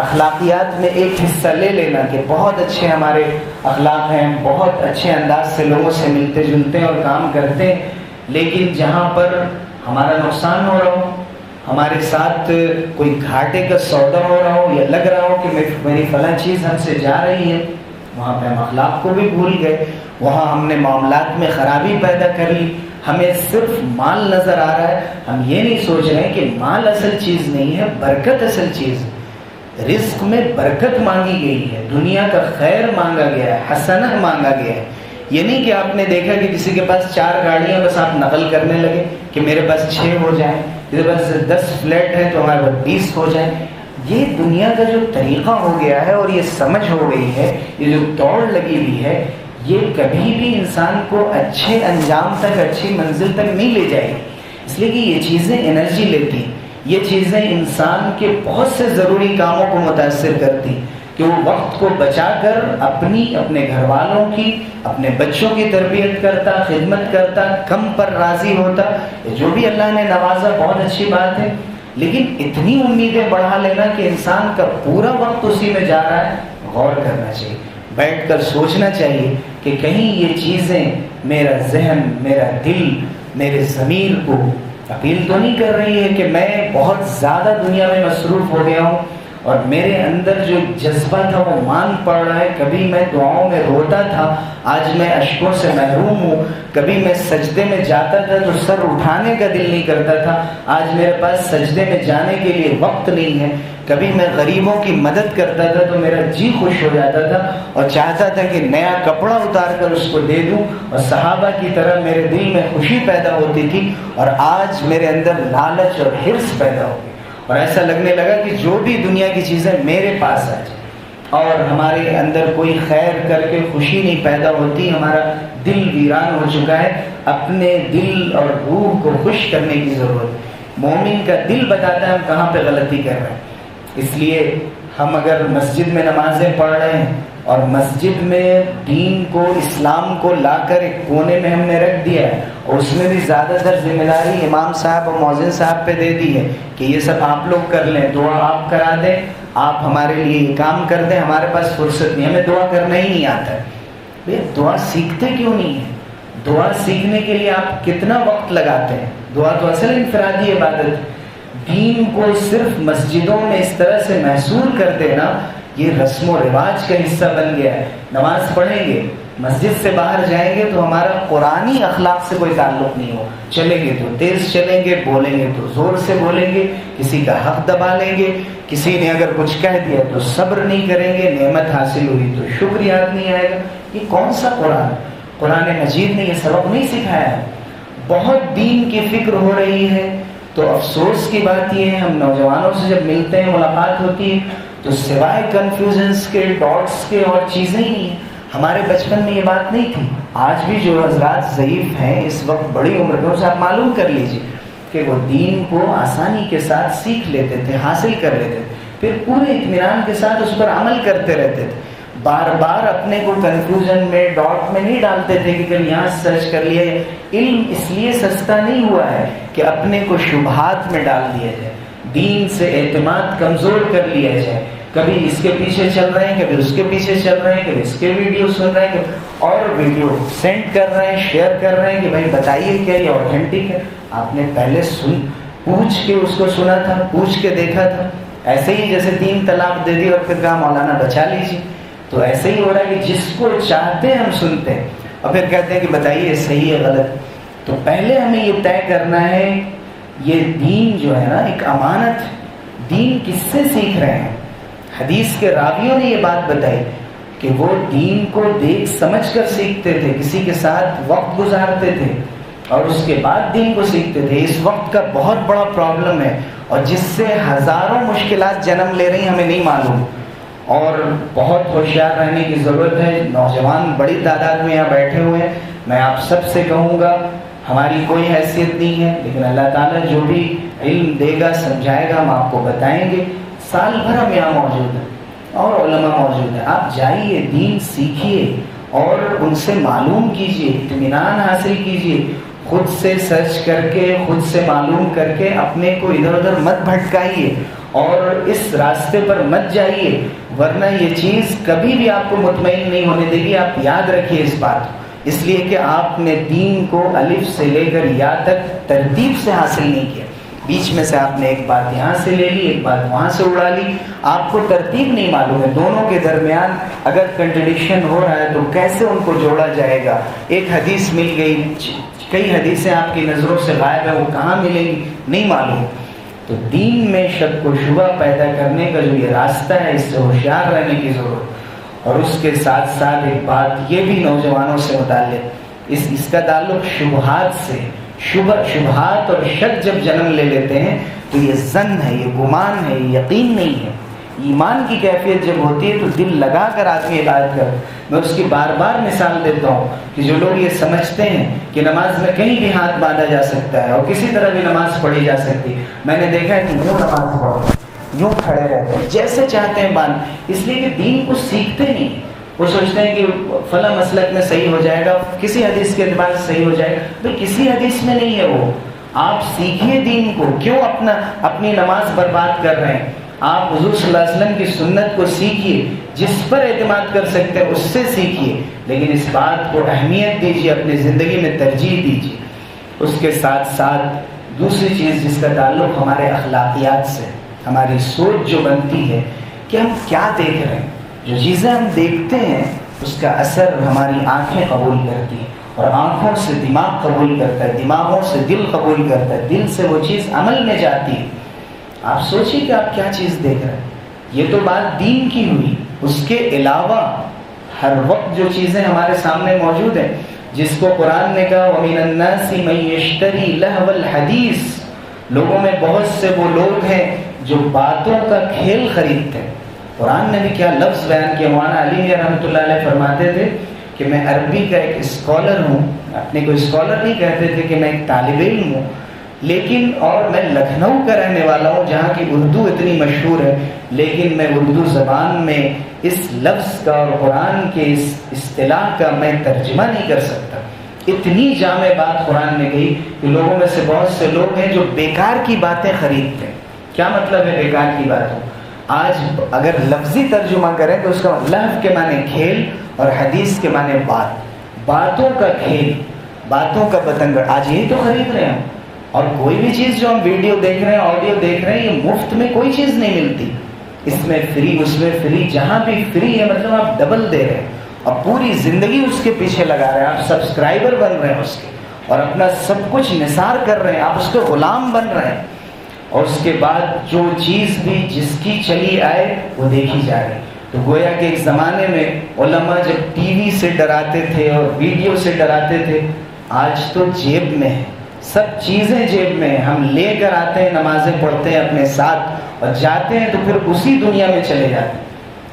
اخلاقیات میں ایک حصہ لے لینا کہ بہت اچھے ہمارے اخلاق ہیں، بہت اچھے انداز سے لوگوں سے ملتے جلتے ہیں اور کام کرتے ہیں، لیکن جہاں پر ہمارا نقصان ہو رہا ہو، ہمارے ساتھ کوئی گھاٹے کا سودا ہو رہا ہو یا لگ رہا ہو کہ میری فلاں چیز ہم سے جا رہی ہے، وہاں پہ ہم اخلاق کو بھی بھول گئے، وہاں ہم نے معاملات میں خرابی پیدا کر لی. ہمیں صرف مال نظر آ رہا ہے، ہم یہ نہیں سوچ رہے ہیں کہ مال اصل چیز نہیں ہے، برکت اصل چیز ہے. رزق میں برکت مانگی گئی ہے، دنیا کا خیر مانگا گیا ہے، حسنہ مانگا گیا ہے. یہ نہیں کہ آپ نے دیکھا کہ کسی کے پاس 4 گاڑیاں بس آپ نقل کرنے لگے کہ میرے پاس 6 ہو جائیں، میرے پاس 10 فلیٹ ہے تو ہمارے پاس 20 ہو جائیں. یہ دنیا کا جو طریقہ ہو گیا ہے اور یہ سمجھ ہو گئی ہے، یہ جو دوڑ لگی ہوئی ہے، یہ کبھی بھی انسان کو اچھے انجام تک، اچھی منزل تک نہیں لے جائے گی. اس لیے کہ یہ چیزیں انرجی لیتی ہیں، یہ چیزیں انسان کے بہت سے ضروری کاموں کو متاثر کرتی ہیں کہ وہ وقت کو بچا کر اپنے گھر والوں کی، اپنے بچوں کی تربیت کرتا، خدمت کرتا، کم پر راضی ہوتا. جو بھی اللہ نے نوازا بہت اچھی بات ہے، لیکن اتنی امیدیں بڑھا لینا کہ انسان کا پورا وقت اسی میں جا رہا ہے. غور کرنا چاہیے، بیٹھ کر سوچنا چاہیے کہ کہیں یہ چیزیں میرا ذہن، میرا دل، میرے ضمیر کو اپیل تو نہیں کر رہی ہے کہ میں بہت زیادہ دنیا میں مصروف ہو گیا ہوں اور میرے اندر جو جذبہ تھا وہ مان پڑ رہا ہے. کبھی میں دعاؤں میں روتا تھا، آج میں اشکوں سے محروم ہوں. کبھی میں سجدے میں جاتا تھا تو سر اٹھانے کا دل نہیں کرتا تھا، آج میرے پاس سجدے میں جانے کے لیے وقت نہیں ہے. کبھی میں غریبوں کی مدد کرتا تھا تو میرا جی خوش ہو جاتا تھا اور چاہتا تھا کہ نیا کپڑا اتار کر اس کو دے دوں اور صحابہ کی طرح میرے دل میں خوشی پیدا ہوتی تھی. اور آج میرے اندر لالچ اور حرص پیدا ہو گئی اور ایسا لگنے لگا کہ جو بھی دنیا کی چیزیں میرے پاس آ جائیں اور ہمارے اندر کوئی خیر کر کے خوشی نہیں پیدا ہوتی. ہمارا دل ویران ہو چکا ہے. اپنے دل اور روح کو خوش کرنے کی ضرورت ہے. مومن کا دل بتاتا ہے ہم کہاں پہ غلطی کر رہے ہیں. اس لیے ہم اگر مسجد میں نمازیں پڑھ رہے ہیں اور مسجد میں دین کو، اسلام کو لا کر ایک کونے میں ہم نے رکھ دیا ہے اور اس میں بھی زیادہ تر ذمہ داری امام صاحب اور مؤذن صاحب پہ دے دی ہے کہ یہ سب آپ لوگ کر لیں، دعا آپ کرا دیں، آپ ہمارے لیے یہ کام کر دیں، ہمارے پاس فرصت نہیں، ہمیں دعا کرنا ہی نہیں آتا ہے. بھئی دعا سیکھتے کیوں نہیں ہیں؟ دعا سیکھنے کے لیے آپ کتنا وقت لگاتے ہیں؟ دعا تو اصل انفرادی عبادت ہے. دین کو صرف مسجدوں میں اس طرح سے محصور کر دینا یہ رسم و رواج کا حصہ بن گیا ہے. نماز پڑھیں گے، مسجد سے باہر جائیں گے تو ہمارا قرآنی اخلاق سے کوئی تعلق نہیں ہو. چلیں گے تو تیز چلیں گے، بولیں گے تو زور سے بولیں گے، کسی کا حق دبا لیں گے، کسی نے اگر کچھ کہہ دیا تو صبر نہیں کریں گے، نعمت حاصل ہوئی تو شکر یاد نہیں آئے گا. یہ کون سا قرآن؟ قرآن مجید نے یہ سبق نہیں سکھایا ہے. بہت دین کی فکر ہو رہی ہے تو افسوس کی بات یہ ہے ہم نوجوانوں سے جب ملتے ہیں، ملاقات ہوتی ہے تو سوائے کنفیوژنس کے، ڈاٹس کے اور چیزیں ہی نہیں ہیں. ہمارے بچپن میں یہ بات نہیں تھی. آج بھی جو حضرات ضعیف ہیں اس وقت بڑی عمر کے، سے آپ معلوم کر لیجئے کہ وہ دین کو آسانی کے ساتھ سیکھ لیتے تھے، حاصل کر لیتے تھے، پھر پورے اطمینان کے ساتھ اس پر عمل کرتے رہتے تھے. بار بار اپنے کو کنفیوژن میں ڈاٹ میں نہیں ڈالتے تھے کہ کل یہاں سرچ کر لیا. علم اس لیے سستا نہیں ہوا ہے کہ اپنے کو شبہات میں ڈال دیا جائے, دین سے اعتماد کمزور کر لیا جائے. کبھی اس کے پیچھے چل رہے ہیں, کبھی اس کے پیچھے چل رہے ہیں, کبھی اس کے ویڈیو سن رہے ہیں اور ویڈیو سینڈ کر رہے ہیں, شیئر کر رہے ہیں کہ بھائی بتائیے کیا یہ اوتھینٹک ہے. آپ نے پہلے پوچھ کے اس کو سنا تھا, پوچھ کے دیکھا تھا. ایسے ہی جیسے 3 طلاق دے دی اور پھر کہا مولانا بچا لیجیے, تو ایسے ہی ہو رہا ہے کہ جس کو چاہتے ہیں ہم سنتے ہیں اور پھر کہتے ہیں کہ بتائیے صحیح ہے غلط. تو پہلے ہمیں یہ طے کرنا ہے یہ دین جو ہے نا ایک امانت ہے. دین کس سے سیکھ رہے ہیں؟ حدیث کے راویوں نے یہ بات بتائی کہ وہ دین کو دیکھ سمجھ کر سیکھتے تھے, کسی کے ساتھ وقت گزارتے تھے اور اس کے بعد دین کو سیکھتے تھے. اس وقت کا بہت بڑا پرابلم ہے اور جس سے ہزاروں مشکلات جنم لے رہی ہیں ہمیں نہیں معلوم, اور بہت ہوشیار رہنے کی ضرورت ہے. نوجوان بڑی تعداد میں یہاں بیٹھے ہوئے ہیں. میں آپ سب سے کہوں گا ہماری کوئی حیثیت نہیں ہے, لیکن اللہ تعالیٰ جو بھی علم دے گا سمجھائے گا ہم آپ کو بتائیں گے. سال بھر ہم یہاں موجود ہیں اور علماء موجود ہیں. آپ جائیے, دین سیکھیے اور ان سے معلوم کیجیے, اطمینان حاصل کیجیے. خود سے سرچ کر کے, خود سے معلوم کر کے اپنے کو ادھر ادھر مت بھٹکائیے اور اس راستے پر مت جائیے, ورنہ یہ چیز کبھی بھی آپ کو مطمئن نہیں ہونے دے گی. آپ یاد رکھیے اس بات کو, اس لیے کہ آپ نے دین کو الف سے لے کر یا تک ترتیب سے حاصل نہیں کیا. بیچ میں سے آپ نے ایک بات یہاں سے لے لی, ایک بات وہاں سے اڑا لی, آپ کو ترتیب نہیں معلوم ہے. دونوں کے درمیان اگر کنٹرڈکشن ہو رہا ہے تو کیسے ان کو جوڑا جائے گا؟ ایک حدیث مل گئی, کئی حدیثیں آپ کی نظروں سے غائب ہیں, وہ کہاں ملیں گی نہیں معلوم. تو دین میں شک و شبہ پیدا کرنے کا جو یہ راستہ ہے اس سے ہوشیار رہنے کی ضرورت. اور اس کے ساتھ ساتھ ایک بات یہ بھی نوجوانوں سے متعلق, اس کا تعلق شبہات سے. شبہات اور شک جب جنم لے لیتے ہیں تو یہ ظن ہے, یہ گمان ہے, یہ یقین نہیں ہے. ایمان کی کیفیت جب ہوتی ہے تو دل لگا کر آدمی عبادت کرے. میں اس کی بار بار مثال دیتا ہوں کہ جو لوگ یہ سمجھتے ہیں کہ نماز میں کہیں بھی ہاتھ باندھا جا سکتا ہے اور کسی طرح بھی نماز پڑھی جا سکتی, میں نے دیکھا ہے کہ یوں نماز پڑھو, یوں کھڑے رہتے ہیں, جیسے چاہتے ہیں باندھ, اس لیے کہ دین کو سیکھتے نہیں. وہ سوچتے ہیں کہ فلاں مسلک میں صحیح ہو جائے گا, کسی حدیث کے اعتبار سے صحیح ہو جائے گا. تو کسی حدیث میں نہیں ہے وہ. آپ سیکھیے دین کو, کیوں اپنی نماز برباد کر رہے ہیں؟ آپ حضور صلی اللہ علیہ وسلم کی سنت کو سیکھیے, جس پر اعتماد کر سکتے ہیں اس سے سیکھیے, لیکن اس بات کو اہمیت دیجیے, اپنی زندگی میں ترجیح دیجیے. اس کے ساتھ ساتھ دوسری چیز جس کا تعلق ہمارے اخلاقیات سے, ہماری سوچ جو بنتی ہے کہ ہم کیا دیکھ رہے ہیں. جو چیزیں ہم دیکھتے ہیں اس کا اثر ہماری آنکھیں قبول کرتی ہیں اور آنکھوں سے دماغ قبول کرتا ہے, دماغوں سے دل قبول کرتا ہے, دل سے وہ چیز عمل میں جاتی ہے. آپ سوچیے کہ آپ کیا چیز دیکھ رہے ہیں. یہ تو بات دین کی ہوئی. اس کے علاوہ ہر وقت جو چیزیں ہمارے سامنے موجود ہیں, جس کو قرآن نے کہا وَمِنَ النَّاسِ مَن يَشْتَرِي لَهْوَ الْحَدِيثِ, لوگوں میں بہت سے وہ لوگ ہیں جو باتوں کا کھیل خریدتے ہیں. قرآن نے بھی کیا لفظ بیان کیا. مولانا علی میاں رحمۃ اللہ علیہ فرماتے تھے کہ میں عربی کا ایک اسکالر ہوں. اپنے کو اسکالر نہیں کہتے تھے کہ میں ایک طالب علم ہوں, لیکن اور میں لکھنؤ کا رہنے والا ہوں جہاں کی اردو اتنی مشہور ہے, لیکن میں اردو زبان میں اس لفظ کا اور قرآن کے اس اصطلاح کا میں ترجمہ نہیں کر سکتا. اتنی جامع بات قرآن نے کہی کہ لوگوں میں سے بہت سے لوگ ہیں جو بیکار کی باتیں خریدتے ہیں. کیا مطلب ہے بیکار کی باتوں؟ آج اگر لفظی ترجمہ کریں تو اس کا لہو کے معنی کھیل اور حدیث کے معنی بات. باتوں کا کھیل, باتوں کا بتنگڑ, آج یہی تو خرید رہے ہیں. اور کوئی بھی چیز جو ہم ویڈیو دیکھ رہے ہیں, آڈیو دیکھ رہے ہیں, یہ مفت میں کوئی چیز نہیں ملتی. اس میں فری, اس میں فری, جہاں بھی فری ہے مطلب آپ ڈبل دے رہے ہیں اور پوری زندگی اس کے پیچھے لگا رہے ہیں. آپ سبسکرائبر بن رہے ہیں اس کے اور اپنا سب کچھ نثار کر رہے ہیں, آپ اس کے غلام بن رہے ہیں. اور اس کے بعد جو چیز بھی جس کی چلی آئے وہ دیکھی جا رہی. تو گویا کہ ایک زمانے میں علماء جب ٹی وی سے ڈراتے تھے اور ویڈیو سے ڈراتے تھے, آج تو جیب میں ہے, سب چیزیں جیب میں ہیں. ہم لے کر آتے ہیں, نمازیں پڑھتے ہیں اپنے ساتھ اور جاتے ہیں تو پھر اسی دنیا میں چلے جاتے ہیں.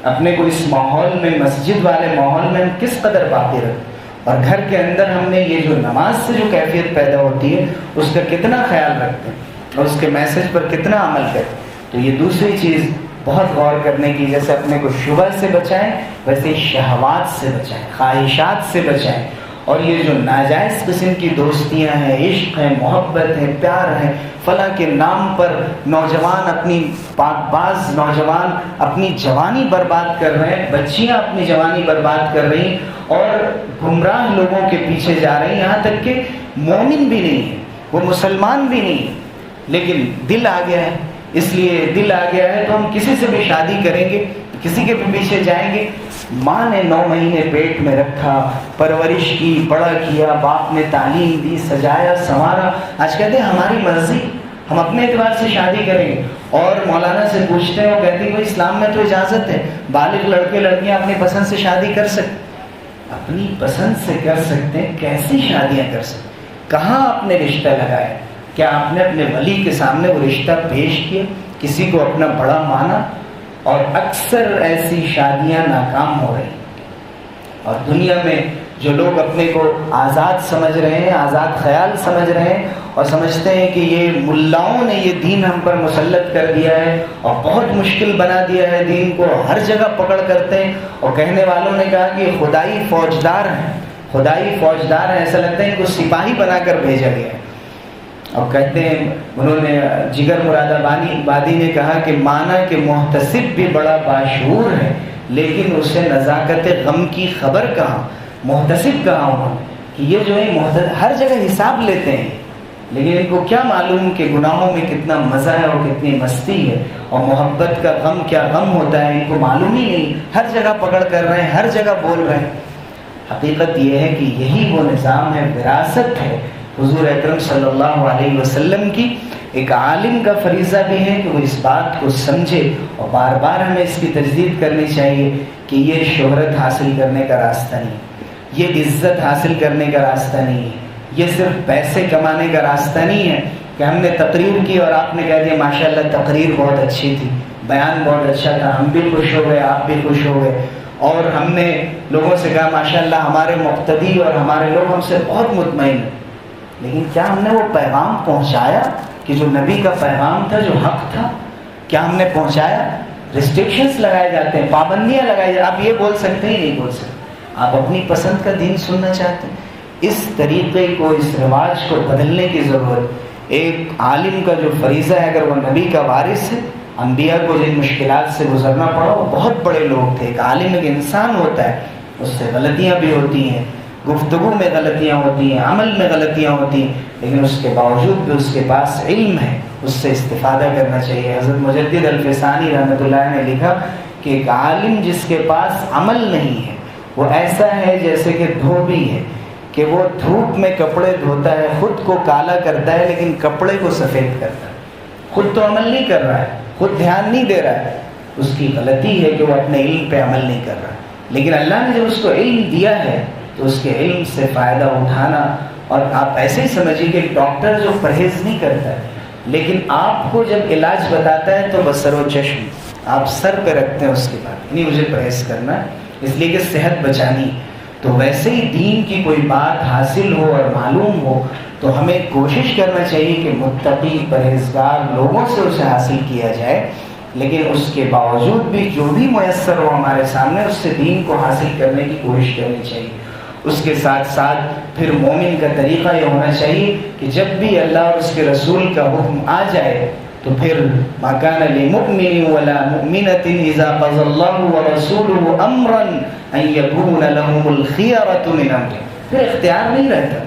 اپنے کو اس ماحول میں, مسجد والے ماحول میں ہم کس قدر باقی رکھتے, اور گھر کے اندر ہم نے یہ جو نماز سے جو کیفیت پیدا ہوتی ہے اس کا کتنا خیال رکھتے ہیں اور اس کے میسج پر کتنا عمل کرتے ہیں. تو یہ دوسری چیز بہت غور کرنے کی، جیسے اپنے کو شبہ سے بچائیں ویسے شہوات سے بچائیں، خواہشات سے بچائیں. اور یہ جو ناجائز قسم کی دوستیاں ہیں، عشق ہیں، محبت ہے، پیار ہے، فلاں کے نام پر نوجوان اپنی پاک باز نوجوان اپنی جوانی برباد کر رہے ہیں، بچیاں اپنی جوانی برباد کر رہی ہیں اور گمراہ لوگوں کے پیچھے جا رہی ہیں. یہاں تک کہ مومن بھی نہیں ہے، وہ مسلمان بھی نہیں ہے، لیکن دل آ گیا ہے. اس لیے دل آ گیا ہے تو ہم کسی سے بھی شادی کریں گے، کسی کے بھی پیچھے جائیں گے. ماں نے 9 مہینے پیٹ میں رکھا، پرورش کی، بڑا کیا، باپ نے تعلیم دی، سجایا سنوارا. آج کہتے ہیں ہماری مرضی، ہم اپنے اعتبار سے شادی کریں گے. اور مولانا سے پوچھتے ہیں، وہ کہتے ہیں بھائی اسلام میں تو اجازت ہے، بالغ لڑکے لڑکیاں اپنی پسند سے شادی کر سکتے. اپنی پسند سے کر سکتے ہیں، کیسی شادیاں کر سکتے؟ کہاں آپ نے رشتہ لگایا؟ کیا آپ نے اپنے ولی کے سامنے وہ رشتہ پیش کیا؟ کسی کو اپنا بڑا مانا؟ اور اکثر ایسی شادیاں ناکام ہو رہی. اور دنیا میں جو لوگ اپنے کو آزاد سمجھ رہے ہیں، آزاد خیال سمجھ رہے ہیں اور سمجھتے ہیں کہ یہ ملاؤں نے یہ دین ہم پر مسلط کر دیا ہے اور بہت مشکل بنا دیا ہے دین کو، ہر جگہ پکڑ کرتے ہیں. اور کہنے والوں نے کہا کہ خدائی فوجدار ہیں، خدائی فوجدار ہیں، ایسا لگتا ہے ان کو سپاہی بنا کر بھیجا گیا ہے. اور کہتے ہیں، انہوں نے جگر مراد آبادی نے کہا کہ مانا کہ محتسب بھی بڑا باشعور ہے لیکن اسے نزاکت غم کی خبر کہاں، محتسب کہاں ہوں کہ یہ جو ہے ہر جگہ حساب لیتے ہیں لیکن ان کو کیا معلوم کہ گناہوں میں کتنا مزہ ہے اور کتنی مستی ہے، اور محبت کا غم کیا غم ہوتا ہے ان کو معلوم ہی نہیں. ہر جگہ پکڑ کر رہے ہیں، ہر جگہ بول رہے ہیں. حقیقت یہ ہے کہ یہی وہ نظام ہے، وراثت ہے حضور اکرم صلی اللہ علیہ وسلم کی. ایک عالم کا فریضہ بھی ہے کہ وہ اس بات کو سمجھے اور بار بار ہمیں اس کی تجدید کرنی چاہیے کہ یہ شہرت حاصل کرنے کا راستہ نہیں، یہ عزت حاصل کرنے کا راستہ نہیں ہے، یہ صرف پیسے کمانے کا راستہ نہیں ہے کہ ہم نے تقریر کی اور آپ نے کہہ دیا ماشاءاللہ تقریر بہت اچھی تھی، بیان بہت اچھا تھا، ہم بھی خوش ہو گئے، آپ بھی خوش ہو گئے. اور ہم نے لوگوں سے کہا ماشاءاللہ ہمارے مقتدی اور ہمارے لوگ ہم سے بہت مطمئن ہیں. لیکن کیا ہم نے وہ پیغام پہنچایا کہ جو نبی کا پیغام تھا، جو حق تھا، کیا ہم نے پہنچایا؟ ریسٹرکشنز لگائے جاتے ہیں، پابندیاں لگائی جاتی. آپ یہ بول سکتے ہی نہیں بول سکتے. آپ اپنی پسند کا دین سننا چاہتے ہیں، اس طریقے کو، اس رواج کو بدلنے کی ضرورت. ایک عالم کا جو فریضہ ہے، اگر وہ نبی کا وارث ہے، انبیاء کو جن مشکلات سے گزرنا پڑا وہ بہت بڑے لوگ تھے. ایک عالم ایک انسان ہوتا ہے، اس سے غلطیاں بھی ہوتی ہیں، گفتگو میں غلطیاں ہوتی ہیں، عمل میں غلطیاں ہوتی ہیں، لیکن اس کے باوجود بھی اس کے پاس علم ہے، اس سے استفادہ کرنا چاہیے. حضرت مجدد الفسانی رحمۃ اللہ نے لکھا کہ ایک عالم جس کے پاس عمل نہیں ہے وہ ایسا ہے جیسے کہ دھوبی ہے کہ وہ دھوپ میں کپڑے دھوتا ہے، خود کو کالا کرتا ہے لیکن کپڑے کو سفید کرتا ہے. خود تو عمل نہیں کر رہا ہے، خود دھیان نہیں دے رہا ہے. اس کی غلطی ہے کہ وہ اپنے علم پہ عمل نہیں کر رہا. لیکن اللہ نے جب اس کو علم دیا ہے تو اس کے علم سے فائدہ اٹھانا. اور آپ ایسے ہی سمجھیے کہ ڈاکٹر جو پرہیز نہیں کرتا ہے لیکن آپ کو جب علاج بتاتا ہے تو بسر و چشم آپ سر پہ رکھتے ہیں اس کے بعد، نہیں مجھے پرہیز کرنا ہے اس لیے کہ صحت بچانی. تو ویسے ہی دین کی کوئی بات حاصل ہو اور معلوم ہو تو ہمیں کوشش کرنا چاہیے کہ متقی پرہیزگار لوگوں سے اسے حاصل کیا جائے، لیکن اس کے باوجود بھی جو بھی میسر ہو ہمارے سامنے اس سے دین کو حاصل کرنے کی کوشش کرنی چاہیے. اس کے ساتھ ساتھ پھر مومن کا طریقہ یہ ہونا چاہیے کہ جب بھی اللہ اور اس کے رسول کا حکم آ جائے تو پھر ما کان لمؤمن ولا مؤمنۃ اذا قضى الله ورسوله امرا ان يكون لهم الخيرۃ من امرهم. پھر اختیار نہیں رہتا.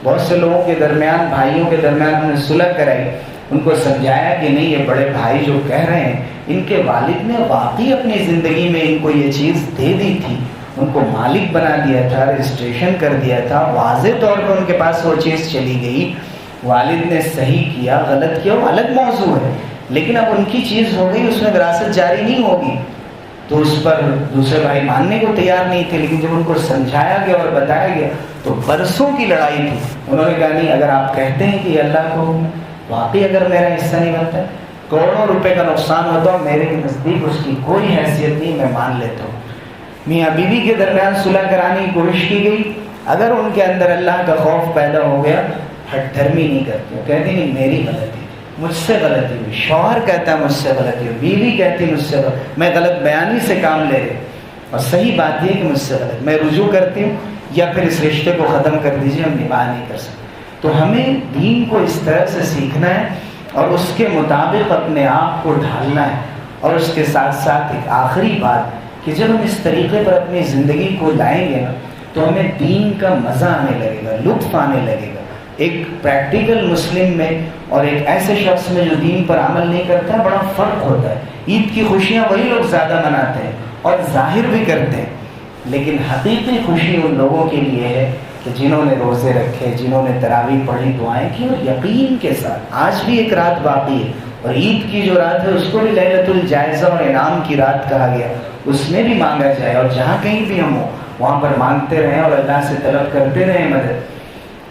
بہت سے لوگوں کے درمیان، بھائیوں کے درمیان ہم نے صلح کرائی، ان کو سمجھایا کہ نہیں یہ بڑے بھائی جو کہہ رہے ہیں ان کے والد نے واقعی اپنی زندگی میں ان کو یہ چیز دے دی تھی، ان کو مالک بنا دیا تھا، رجسٹریشن کر دیا تھا، واضح طور پر ان کے پاس وہ چیز چلی گئی. والد نے صحیح کیا غلط کیا وہ الگ موضوع ہے، لیکن اب ان کی چیز ہو گئی، اس میں وراثت جاری نہیں ہوگی. تو اس پر دوسرے بھائی ماننے کو تیار نہیں تھے، لیکن جب ان کو سمجھایا گیا اور بتایا گیا تو برسوں کی لڑائی تھی. انہوں نے کہا نہیں، اگر آپ کہتے ہیں کہ یہ اللہ کو واقعی اگر میرا حصہ نہیں بنتا، کروڑوں روپے کا نقصان ہوتا ہے، میرے نزدیک اس کی کوئی حیثیت نہیں، میں مان لیتا ہوں. میاں بیوی کے درمیان صلح کرانے کی کوشش کی گئی. اگر ان کے اندر اللہ کا خوف پیدا ہو گیا، ہٹ دھرمی نہیں کرتے، کہتے نہیں میری غلطی، مجھ سے غلطی ہوئی، شوہر کہتا ہے مجھ سے غلطی ہوئی، بیوی کہتی مجھ سے میں غلط بیانی سے کام لے رہے، اور صحیح بات یہ کہ مجھ سے غلط، میں رجوع کرتی ہوں یا پھر اس رشتے کو ختم کر دیجیے، ہم نبھا نہیں کر سکتے۔ تو ہمیں دین کو اس طرح سے سیکھنا ہے اور اس کے مطابق اپنے آپ کو ڈھالنا ہے۔ اور اس کے ساتھ ساتھ ایک آخری بات کہ جب ہم اس طریقے پر اپنی زندگی کو لائیں گے نا تو ہمیں دین کا مزہ آنے لگے گا، لطف آنے لگے گا۔ ایک پریکٹیکل مسلم میں اور ایک ایسے شخص میں جو دین پر عمل نہیں کرتا ہے بڑا فرق ہوتا ہے۔ عید کی خوشیاں وہی لوگ زیادہ مناتے ہیں اور ظاہر بھی کرتے ہیں، لیکن حقیقی خوشی ان لوگوں کے لیے ہے کہ جنہوں نے روزے رکھے، جنہوں نے تراویح پڑھی، دعائیں کی اور یقین کے ساتھ۔ آج بھی ایک رات باقی ہے اور عید کی جو رات ہے اس کو بھی لیلۃ الجائزہ اور انعام کی رات کہا گیا، اس میں بھی مانگا جائے، اور جہاں کہیں بھی ہم ہوں وہاں پر مانگتے رہیں اور اللہ سے طلب کرتے رہیں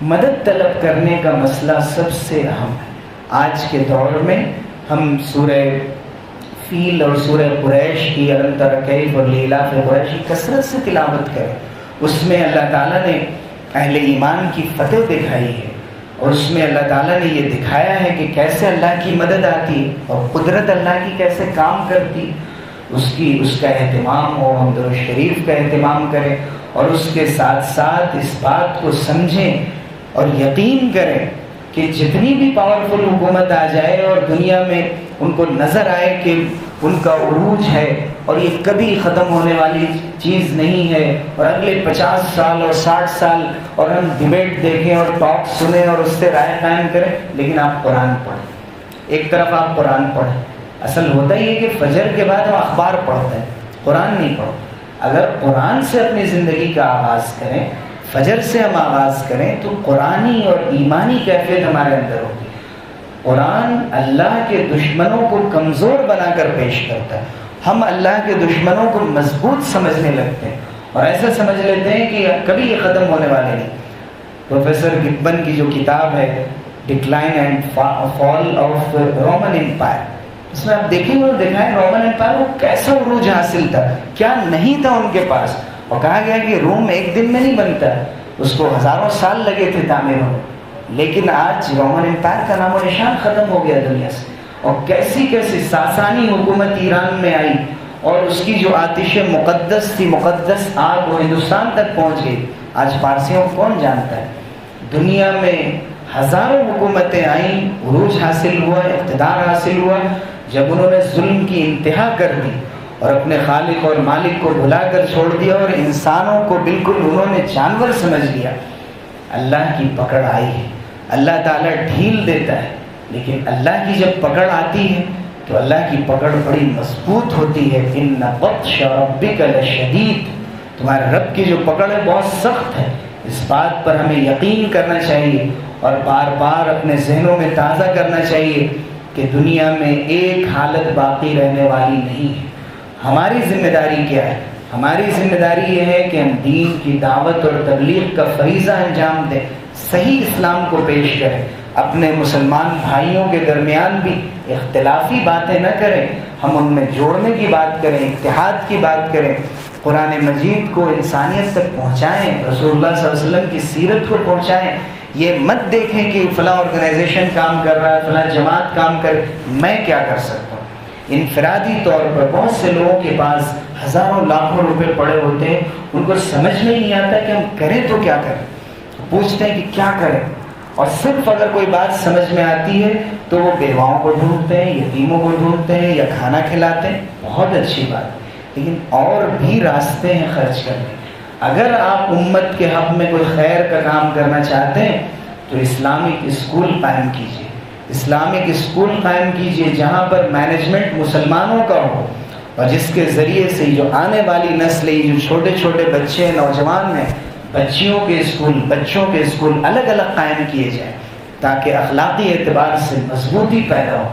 مدد طلب کرنے کا مسئلہ سب سے اہم ہے۔ آج کے دور میں ہم سورہ فیل اور سورہ قریش کی الم تر کیف اور لیلاف قریش کی کثرت سے تلاوت کریں، اس میں اللہ تعالیٰ نے اہل ایمان کی فتح دکھائی ہے، اور اس میں اللہ تعالیٰ نے یہ دکھایا ہے کہ کیسے اللہ کی مدد آتی ہے اور قدرت اللہ کی کیسے کام کرتی، اس کا اہتمام ہو، ہم درود شریف کا اہتمام کریں، اور اس کے ساتھ ساتھ اس بات کو سمجھیں اور یقین کریں کہ جتنی بھی پاورفل حکومت آ جائے اور دنیا میں ان کو نظر آئے کہ ان کا عروج ہے اور یہ کبھی ختم ہونے والی چیز نہیں ہے، اور اگلے 50 سال اور 60 سال اور ہم ڈیبیٹ دیکھیں اور ٹاک سنیں اور اس سے رائے قائم کریں، لیکن آپ قرآن پڑھیں۔ ایک طرف آپ قرآن پڑھیں، اصل ہوتا ہی ہے کہ فجر کے بعد ہم اخبار پڑھتے ہیں، قرآن نہیں پڑھتے۔ اگر قرآن سے اپنی زندگی کا آغاز کریں، فجر سے ہم آغاز کریں، تو قرآنی اور ایمانی کیفیت ہمارے اندر ہوگی۔ قرآن اللہ کے دشمنوں کو کمزور بنا کر پیش کرتا ہے، ہم اللہ کے دشمنوں کو مضبوط سمجھنے لگتے ہیں اور ایسا سمجھ لیتے ہیں کہ کبھی یہ ختم ہونے والے نہیں۔ پروفیسر گبن کی جو کتاب ہے decline and fall of Roman empire, اس میں آپ دیکھیں وہ دکھائیں رومن امپائر کو کیسا عروج حاصل تھا، کیا نہیں تھا ان کے پاس، اور کہا گیا کہ روم ایک دن میں نہیں بنتا، اس کو ہزاروں سال لگے تھے تعمیر ہونے، لیکن آج رومن امپائر کا نام و نشان ختم ہو گیا دنیا سے۔ اور کیسی کیسی ساسانی حکومت ایران میں آئی اور اس کی جو آتش مقدس تھی، مقدس آگ، وہ ہندوستان تک پہنچ گئی۔ آج پارسیوں کو کون جانتا ہے؟ دنیا میں ہزاروں حکومتیں آئیں، عروج حاصل ہوا، اقتدار حاصل ہوا، جب انہوں نے ظلم کی انتہا کر دی اور اپنے خالق اور مالک کو بھلا کر چھوڑ دیا اور انسانوں کو بالکل انہوں نے جانور سمجھ لیا۔ اللہ کی پکڑ آئی ہے، اللہ تعالیٰ ڈھیل دیتا ہے، لیکن اللہ کی جب پکڑ آتی ہے تو اللہ کی پکڑ بڑی مضبوط ہوتی ہے۔ ان بطش ربک لشدید، تمہارے رب کی جو پکڑ ہے بہت سخت ہے۔ اس بات پر ہمیں یقین کرنا چاہیے اور بار بار اپنے ذہنوں میں تازہ کرنا چاہیے کہ دنیا میں ایک حالت باقی رہنے والی نہیں ہے۔ ہماری ذمہ داری کیا ہے؟ ہماری ذمہ داری یہ ہے کہ ہم دین کی دعوت اور تبلیغ کا فریضہ انجام دیں، صحیح اسلام کو پیش کریں، اپنے مسلمان بھائیوں کے درمیان بھی اختلافی باتیں نہ کریں، ہم ان میں جوڑنے کی بات کریں، اتحاد کی بات کریں، قرآن مجید کو انسانیت تک پہنچائیں، رسول اللہ صلی اللہ علیہ وسلم کی سیرت کو پہنچائیں۔ یہ مت دیکھیں کہ فلاں آرگنائزیشن کام کر رہا ہے، فلاں جماعت کام کر، میں کیا کر سکتا ہوں۔ انفرادی طور پر بہت سے لوگوں کے پاس ہزاروں لاکھوں روپے پڑے ہوتے ہیں، ان کو سمجھ میں ہی نہیں آتا کہ ہم کریں تو کیا کریں، پوچھتے ہیں کہ کیا کریں، اور صرف اگر کوئی بات سمجھ میں آتی ہے تو وہ بیواؤں کو ڈھونڈتے ہیں، یتیموں کو ڈھونڈتے ہیں یا کھانا کھلاتے ہیں، بہت اچھی بات، لیکن اور بھی راستے ہیں خرچ کرنے۔ اگر آپ امت کے حق میں کوئی خیر کا کام کرنا چاہتے ہیں تو اسلامک اسکول قائم کیجیے، اسلامک اسکول قائم کیجیے جہاں پر مینجمنٹ مسلمانوں کا ہو، اور جس کے ذریعے سے جو آنے والی نسل، جو چھوٹے چھوٹے بچے نوجوان ہیں، بچیوں کے اسکول، بچوں کے اسکول الگ الگ قائم کیے جائیں تاکہ اخلاقی اعتبار سے مضبوطی پیدا ہو۔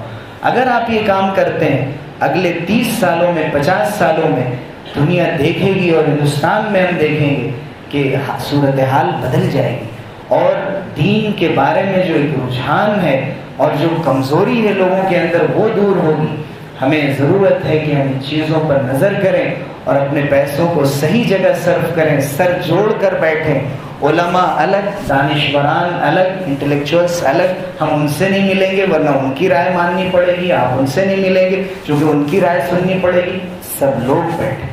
اگر آپ یہ کام کرتے ہیں، اگلے 30 سالوں میں، 50 سالوں میں دنیا دیکھے گی اور ہندوستان میں ہم دیکھیں گے کہ صورتحال بدل جائے گی، اور دین کے بارے میں جو ایک رجحان ہے اور جو کمزوری ہے لوگوں کے اندر وہ دور ہوگی۔ ہمیں ضرورت ہے کہ ہم ان چیزوں پر نظر کریں اور اپنے پیسوں کو صحیح جگہ صرف کریں، سر جوڑ کر بیٹھیں علماء الگ، دانشوران الگ، انٹلیکچوئلس الگ، ہم ان سے نہیں ملیں گے ورنہ ان کی رائے ماننی پڑے گی، آپ ان سے نہیں ملیں گے کیونکہ ان کی رائے سننی پڑے گی. سب لوگ بیٹھے،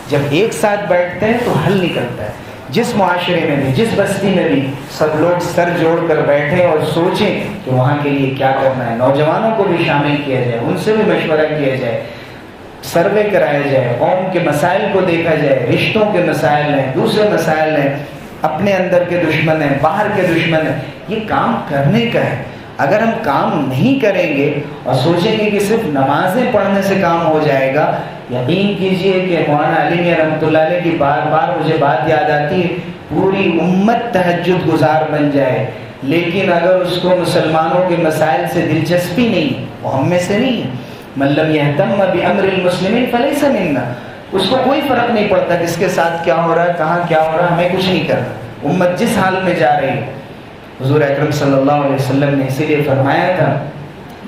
جب ایک ساتھ بیٹھتے ہیں تو حل نکلتا ہے. جس معاشرے میں بھی، جس بستی میں بھی سب لوگ سر جوڑ کر بیٹھیں اور سوچیں کہ وہاں کے لیے کیا کرنا ہے. نوجوانوں کو بھی شامل کیا جائے، ان سے بھی مشورہ کیا جائے، سروے کرایا جائے، قوم کے مسائل کو دیکھا جائے. رشتوں کے مسائل ہیں، دوسرے مسائل ہیں، اپنے اندر کے دشمن ہیں، باہر کے دشمن ہیں. یہ کام کرنے کا ہے. اگر ہم کام نہیں کریں گے اور سوچیں گے کہ صرف نمازیں پڑھنے سے کام ہو جائے گا، یقین کیجئے کہ مولانا علی میاں رحمۃ اللہ علیہ کی بار بار مجھے بات یاد آتی ہے، پوری امت تہجد گزار بن جائے، لیکن اگر اس کو مسلمانوں کے مسائل سے دلچسپی نہیں، وہ ہم میں سے نہیں ہے. من لم یہتم بامر المسلمین فلیس منا. اس کو کوئی فرق نہیں پڑتا کس کے ساتھ کیا ہو رہا ہے، کہاں کیا ہو رہا ہے، ہمیں کچھ نہیں کرنا. امت جس حال میں جا رہی ہے، حضور اکرم صلی اللہ علیہ وسلم نے اسی لیے فرمایا تھا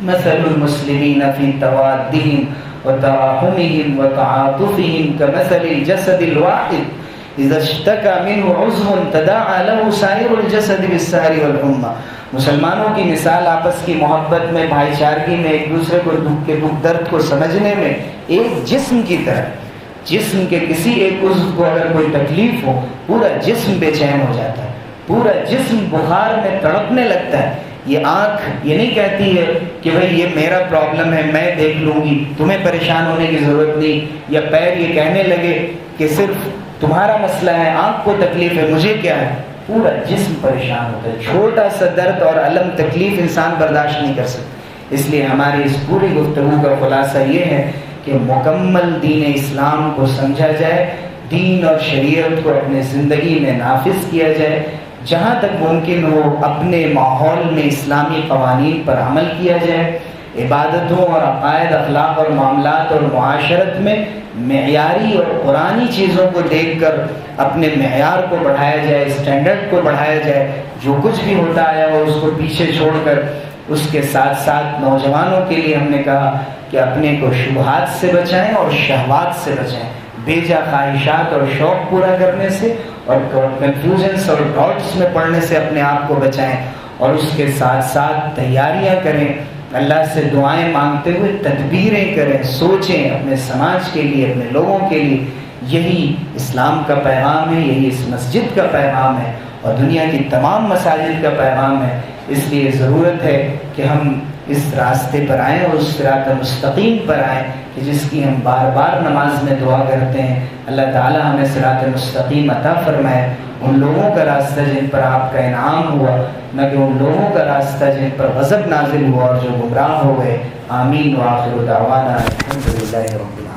مثل المسلمین فی توادہم وتراحمہم وتعاطفہم کمثل الجسد الواحد اذا اشتکى منہ عضو تداعى له سائر الجسد بالسہر والحمى. مسلمانوں کی مثال آپس کی محبت میں، بھائی چارگی میں، ایک دوسرے کو دکھ کے دکھ درد کو سمجھنے میں ایک جسم کی طرح. جسم کے کسی ایک عضو کو اگر کوئی تکلیف ہو، پورا جسم بے چین ہو جاتا ہے، پورا جسم بخار میں تڑپنے لگتا ہے. یہ آنکھ یہ نہیں کہتی ہے کہ بھئی یہ میرا پرابلم ہے، میں دیکھ لوں گی، تمہیں پریشان ہونے کی ضرورت نہیں. یا پیر یہ کہنے لگے کہ صرف تمہارا مسئلہ ہے، آنکھ کو تکلیف ہے، مجھے کیا ہے. پورا جسم پریشان ہوتا ہے. چھوٹا سا درد اور الم تکلیف انسان برداشت نہیں کر سکتا. اس لیے ہماری اس پوری گفتگو کا خلاصہ یہ ہے کہ مکمل دین اسلام کو سمجھا جائے، دین اور شریعت کو اپنے زندگی میں نافذ کیا جائے، جہاں تک ممکن ہو اپنے ماحول میں اسلامی قوانین پر عمل کیا جائے، عبادتوں اور عقائد، اخلاق اور معاملات اور معاشرت میں معیاری اور قرآنی چیزوں کو دیکھ کر اپنے معیار کو بڑھایا جائے، اسٹینڈرڈ کو بڑھایا جائے. جو کچھ بھی ہوتا آیا ہو اس کو پیچھے چھوڑ کر اس کے ساتھ ساتھ نوجوانوں کے لیے ہم نے کہا کہ اپنے کو شبہات سے بچائیں اور شہوات سے بچائیں. بیجا خواہشات اور شوق پورا کرنے سے اور کنفیوژنس اور ڈاؤٹس میں پڑنے سے اپنے آپ کو بچائیں، اور اس کے ساتھ ساتھ تیاریاں کریں، اللہ سے دعائیں مانگتے ہوئے تدبیریں کریں، سوچیں اپنے سماج کے لیے، اپنے لوگوں کے لیے. یہی اسلام کا پیغام ہے، یہی اس مسجد کا پیغام ہے اور دنیا کی تمام مساجد کا پیغام ہے. اس لیے ضرورت ہے کہ ہم اس راستے پر آئیں اور اس صراط مستقیم پر آئیں کہ جس کی ہم بار بار نماز میں دعا کرتے ہیں. اللہ تعالی ہمیں صراط مستقیم عطا فرمائے. ان لوگوں کا راستہ جن پر آپ کا انعام ہوا، نہ کہ ان لوگوں کا راستہ جن پر غضب نازل ہوا اور جو گمراہ ہو گئے. آمین. وآخر دعوانا الحمدللہ رب العالمین.